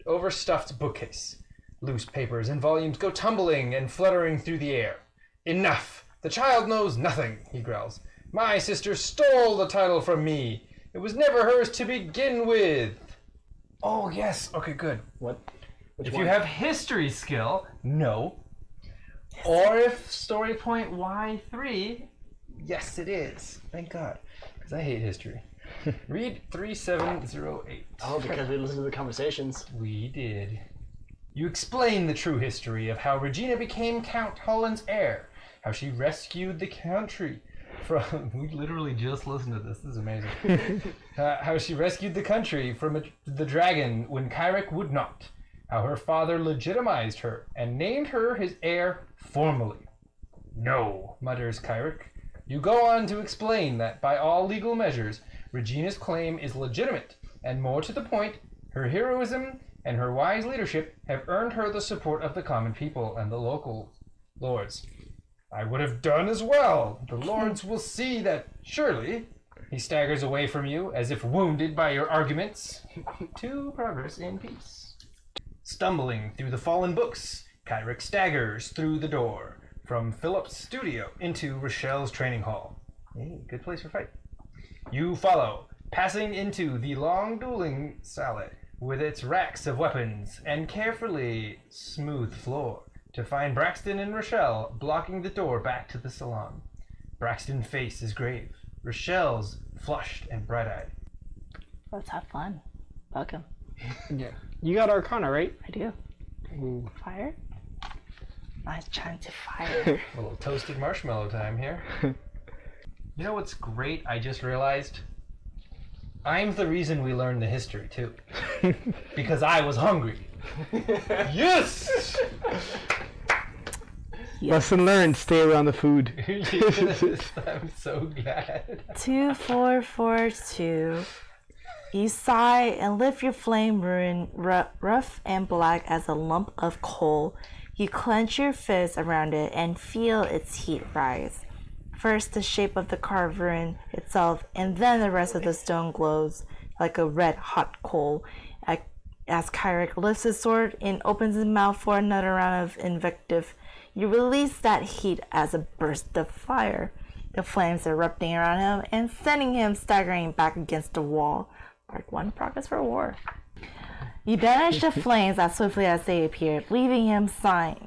S3: overstuffed bookcase. Loose papers and volumes go tumbling and fluttering through the air. Enough! The child knows nothing, he growls. My sister stole the title from me. It was never hers to begin with. Oh, yes. Okay, good.
S4: What? Which
S3: If
S4: one?
S3: you have history skill, no. Or if story point Y3, yes, it is. Thank God. Because I hate history. Read 3708.
S4: Oh, because we listened to the conversations.
S3: We did. You explain the true history of how Regina became Count Holland's heir, how she rescued the country from... We literally just listened to this. This is amazing. How she rescued the country from the dragon when Kirik would not. How her father legitimized her and named her his heir formally. No, mutters Kirik. You go on to explain that by all legal measures, Regina's claim is legitimate, and more to the point, her heroism and her wise leadership have earned her the support of the common people and the local lords. I would have done as well. The lords will see that, surely. He staggers away from you, as if wounded by your arguments. To progress in peace. Stumbling through the fallen books, Kirik staggers through the door from Philip's studio into Rochelle's training hall. Hey, good place for fight. You follow, passing into the long dueling salle with its racks of weapons and carefully smooth floor to find Braxton and Rochelle blocking the door back to the salon. Braxton's face is grave. Rochelle's flushed and bright-eyed.
S2: Let's have fun. Welcome.
S1: Yeah. You got Arcana, right?
S2: I do.
S1: Ooh.
S2: Fire? Nice trying to fire.
S3: A little toasted marshmallow time here. You know what's great? I just realized I'm the reason we learned the history too. Because I was hungry. Yes!
S1: Lesson learned, stay around the food.
S3: Yes, I'm so glad.
S2: 2442. You sigh and lift your flame ruin rough and black as a lump of coal. You clench your fist around it and feel its heat rise. First the shape of the carved ruin itself, and then the rest of the stone glows like a red-hot coal. As Kyrick lifts his sword and opens his mouth for another round of invective, you release that heat as a burst of fire, the flames erupting around him and sending him staggering back against the wall. Part 1, progress for war. You banish the flames as swiftly as they appeared, leaving him singed,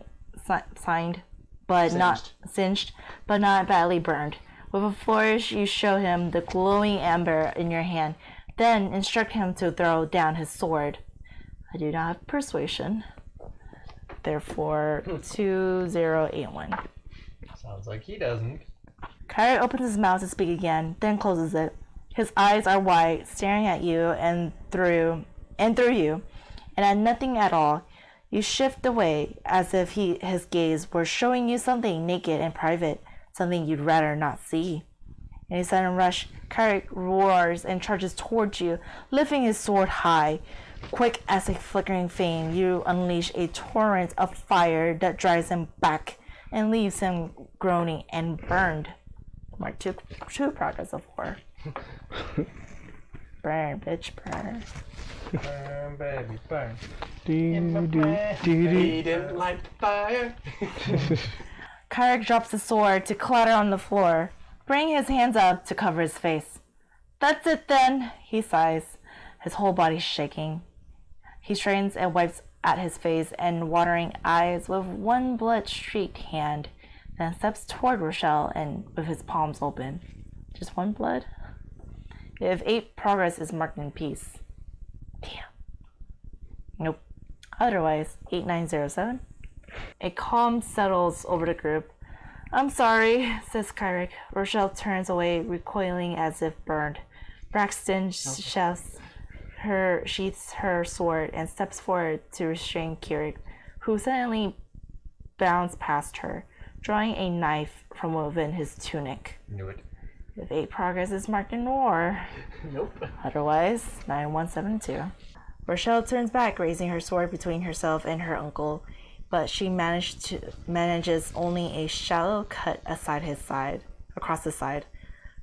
S2: but not badly burned. With a flourish, you show him the glowing amber in your hand, then instruct him to throw down his sword. I do not have persuasion. Therefore, 2081.
S3: Sounds like he doesn't.
S2: Kyrie opens his mouth to speak again, then closes it. His eyes are wide, staring at you and through you, and at nothing at all. You shift away, as if his gaze were showing you something naked and private, something you'd rather not see. In a sudden rush, Kyrie roars and charges towards you, lifting his sword high. Quick as a flickering flame, you unleash a torrent of fire that drives him back and leaves him groaning and burned. Mark 2 progress of war. Burn, bitch, burn.
S3: Burn, baby, burn.
S4: He didn't like the fire.
S2: Kyrick drops the sword to clatter on the floor, bringing his hands up to cover his face. That's it then, he sighs, his whole body shaking. He straightens and wipes at his face and watering eyes with one blood-streaked hand, then steps toward Rochelle and with his palms open. Just one blood? If 8 progress is marked in peace. Damn. Nope. Otherwise, 8907. A calm settles over the group. I'm sorry, says Kyrick. Rochelle turns away, recoiling as if burned. Braxton sheaths her sword and steps forward to restrain Kyrick, who suddenly bounds past her, drawing a knife from within his tunic.
S3: Knew it.
S2: If 8 progress is marked in war.
S4: Nope.
S2: Otherwise, 9172. Rochelle turns back, raising her sword between herself and her uncle, but she manages only a shallow cut across the side.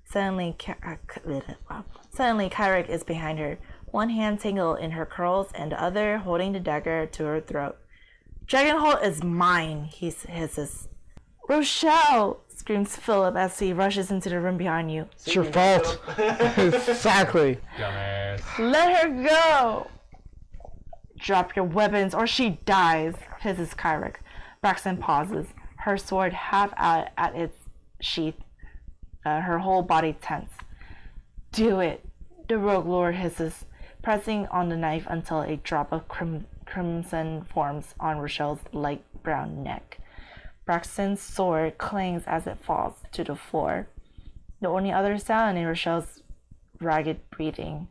S2: Suddenly, Kyrick is behind her, one hand tangled in her curls and the other holding the dagger to her throat. Dragonholt is mine, he hisses. Rochelle! Screams Philip as he rushes into the room behind you.
S1: It's your fault. Exactly.
S3: Dumbass.
S2: Let her go! Drop your weapons or she dies, hisses Kyrick. Braxton pauses, her sword half out at its sheath, her whole body tense. Do it, the rogue lord hisses, pressing on the knife until a drop of crimson forms on Rochelle's light brown neck. Braxton's sword clangs as it falls to the floor. The only other sound is Rochelle's ragged breathing.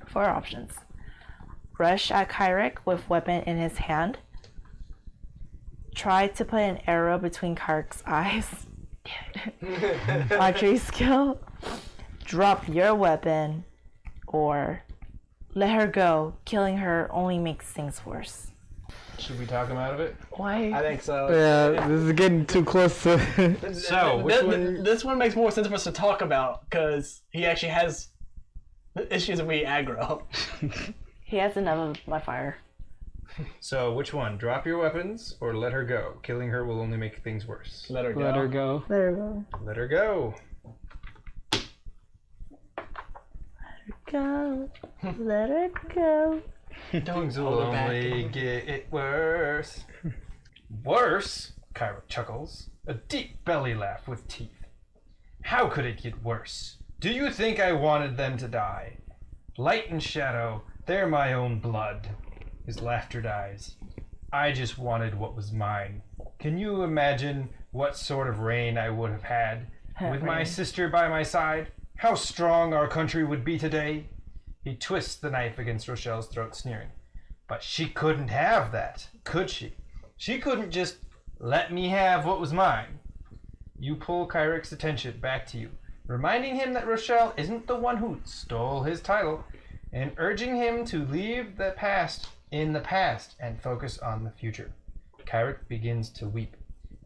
S2: 4 options. Rush at Kyrick with weapon in his hand. Try to put an arrow between Kyrick's eyes. Archery skill. Drop your weapon. Or let her go. Killing her only makes things worse.
S3: Should we talk him out of it?
S2: Why?
S4: I think so.
S1: Yeah, this is getting too close to.
S3: So, which one?
S4: This one makes more sense for us to talk about because he actually has issues with aggro.
S2: He has enough of my fire.
S3: So, which one? Drop your weapons or let her go? Killing her will only make things worse.
S4: Let her go.
S1: Let her go.
S2: Let her go.
S3: Let her go.
S2: Go. Let her go.
S3: Things
S4: Hold
S3: will
S4: her back.
S3: only get worse. Worse? Kyrick chuckles. A deep belly laugh with teeth. How could it get worse? Do you think I wanted them to die? Light and shadow, they're my own blood. His laughter dies. I just wanted what was mine. Can you imagine what sort of reign I would have had with my sister by my side? how strong our country would be today. He twists the knife against Rochelle's throat, sneering. But she couldn't have that, could she? She couldn't just let me have what was mine. You pull Kyric's attention back to you, reminding him that Rochelle isn't the one who stole his title, and urging him to leave the past in the past and focus on the future. Kyric begins to weep,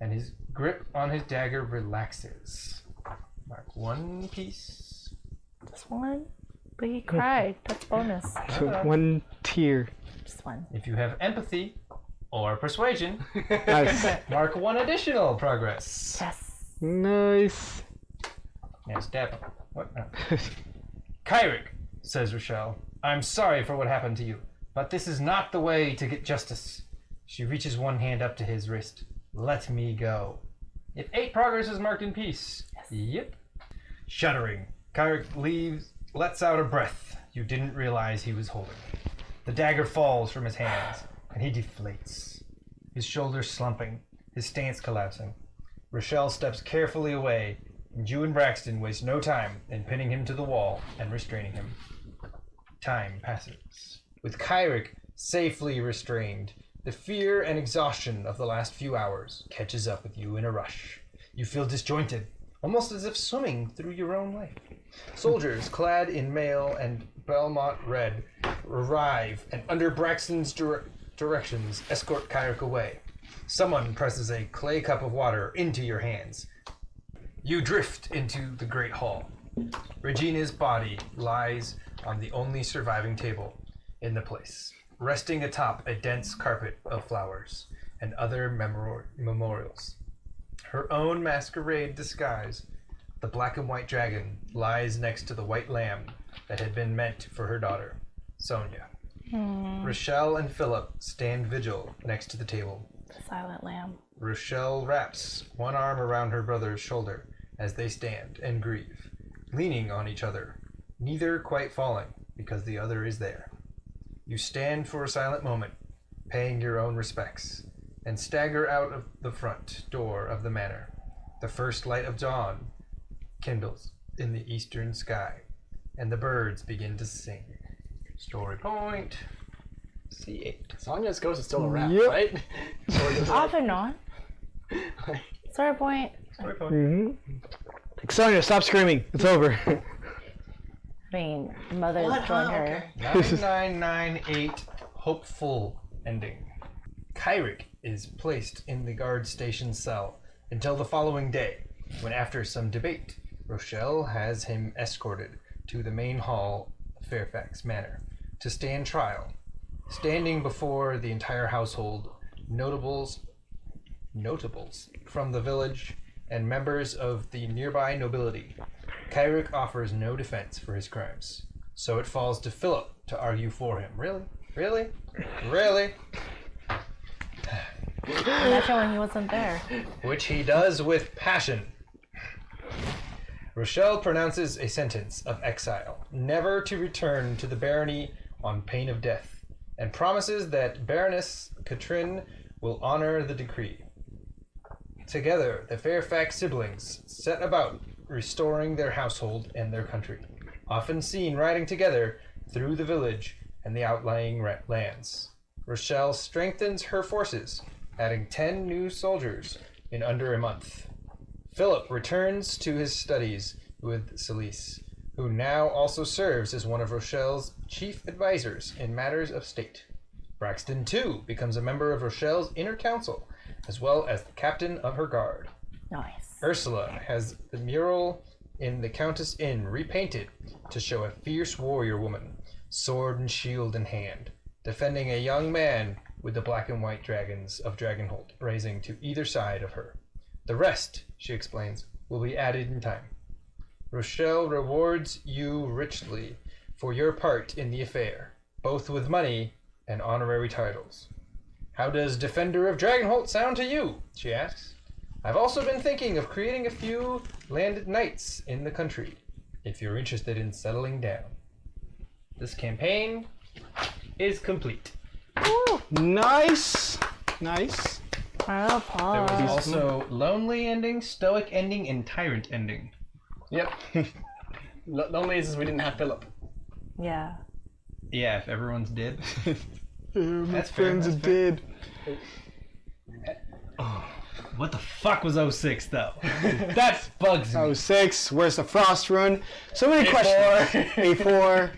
S3: and his grip on his dagger relaxes. Mark 1 piece.
S2: Just one? But he cried. That's bonus.
S1: So 1 tear.
S2: Just one.
S3: If you have empathy or persuasion,
S1: Nice.
S3: mark 1 additional progress.
S2: Yes.
S1: Nice.
S3: Yeah, stab him. What? No. Kyric, says Rochelle, I'm sorry for what happened to you, but this is not the way to get justice. She reaches one hand up to his wrist. Let me go. If 8 progress is marked in peace.
S2: Yes.
S3: Yep. Shuddering, Kyric lets out a breath you didn't realize he was holding. The dagger falls from his hands, and he deflates. His shoulders slumping, his stance collapsing. Rochelle steps carefully away, and Jew and Braxton waste no time in pinning him to the wall and restraining him. Time passes. With Kyric safely restrained, the fear and exhaustion of the last few hours catches up with you in a rush. You feel disjointed, almost as if swimming through your own life. Soldiers clad in mail and Belmont red arrive and under Braxton's directions escort Kyric away. Someone presses a clay cup of water into your hands. You drift into the great hall. Regina's body lies on the only surviving table in the place, resting atop a dense carpet of flowers and other memorials. Her own masquerade disguise, the black and white dragon, lies next to the white lamb that had been meant for her daughter, Sonia. Rochelle and Philip stand vigil next to the table.
S2: The silent lamb.
S3: Rochelle wraps one arm around her brother's shoulder as they stand and grieve, leaning on each other, neither quite falling because the other is there. You stand for a silent moment, paying your own respects, and stagger out of the front door of the manor. The first light of dawn kindles in the eastern sky, and the birds begin to sing. Story point. C8.
S4: Sonia's ghost is still around,
S1: Yep.
S4: right?
S2: Off and on. Story point.
S3: Story point.
S1: Mm-hmm. Sonia, stop screaming. It's over.
S2: I mean, mother joined her.
S3: 9998 hopeful ending. Kyric is placed in the guard station cell until the following day, when after some debate, Rochelle has him escorted to the main hall of Fairfax Manor to stand trial. Standing before the entire household, notables from the village and members of the nearby nobility, Kyric offers no defense for his crimes. So it falls to Philip to argue for him. Really? Really? Really?
S2: Imagine when he wasn't there.
S3: Which he does with passion. Rochelle pronounces a sentence of exile, never to return to the barony on pain of death, and promises that Baroness Katrin will honor the decree. Together, the Fairfax siblings set about restoring their household and their country, often seen riding together through the village and the outlying lands. Rochelle strengthens her forces, adding 10 new soldiers in under a month. Philip returns to his studies with Celise, who now also serves as one of Rochelle's chief advisors in matters of state. Braxton, too, becomes a member of Rochelle's inner council, as well as the captain of her guard.
S2: Nice.
S3: Ursula has the mural in the Countess Inn repainted to show a fierce warrior woman, sword and shield in hand, defending a young man with the black and white dragons of Dragonholt rising to either side of her. The rest, she explains, will be added in time. Rochelle rewards you richly for your part in the affair, both with money and honorary titles. How does Defender of Dragonholt sound to you? She asks. I've also been thinking of creating a few landed knights in the country, if you're interested in settling down. This campaign is complete.
S2: Woo!
S1: Nice. Nice.
S2: Round of
S3: There was
S2: applause.
S3: also lonely ending, stoic ending, and tyrant ending.
S4: Yep. Lonely is we didn't have Philip.
S2: Yeah.
S3: Yeah, if everyone's dead.
S1: My
S3: That's fair,
S1: friends
S3: that's
S1: are
S3: fair.
S1: dead.
S3: What the fuck was 06 though? That bugs me.
S1: 06, where's the frost run? So many questions. A4.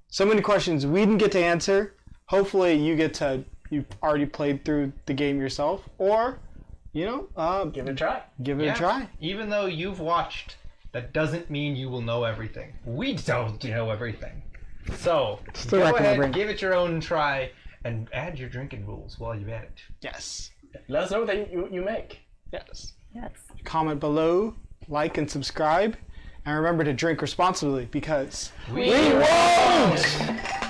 S1: So many questions we didn't get to answer. Hopefully you've already played through the game yourself, or, you know,
S4: Give it a try.
S1: give it a try.
S3: Even though you've watched, that doesn't mean you will know everything. We don't know everything. So,
S1: Still
S3: go
S1: racking my
S3: ahead,
S1: brain.
S3: give it your own try, and add your drinking rules while you're at it.
S1: Yes.
S4: Let us know what you make.
S1: Yes.
S2: Yes.
S1: Comment below, like and subscribe, and remember to drink responsibly because
S3: We
S1: won't!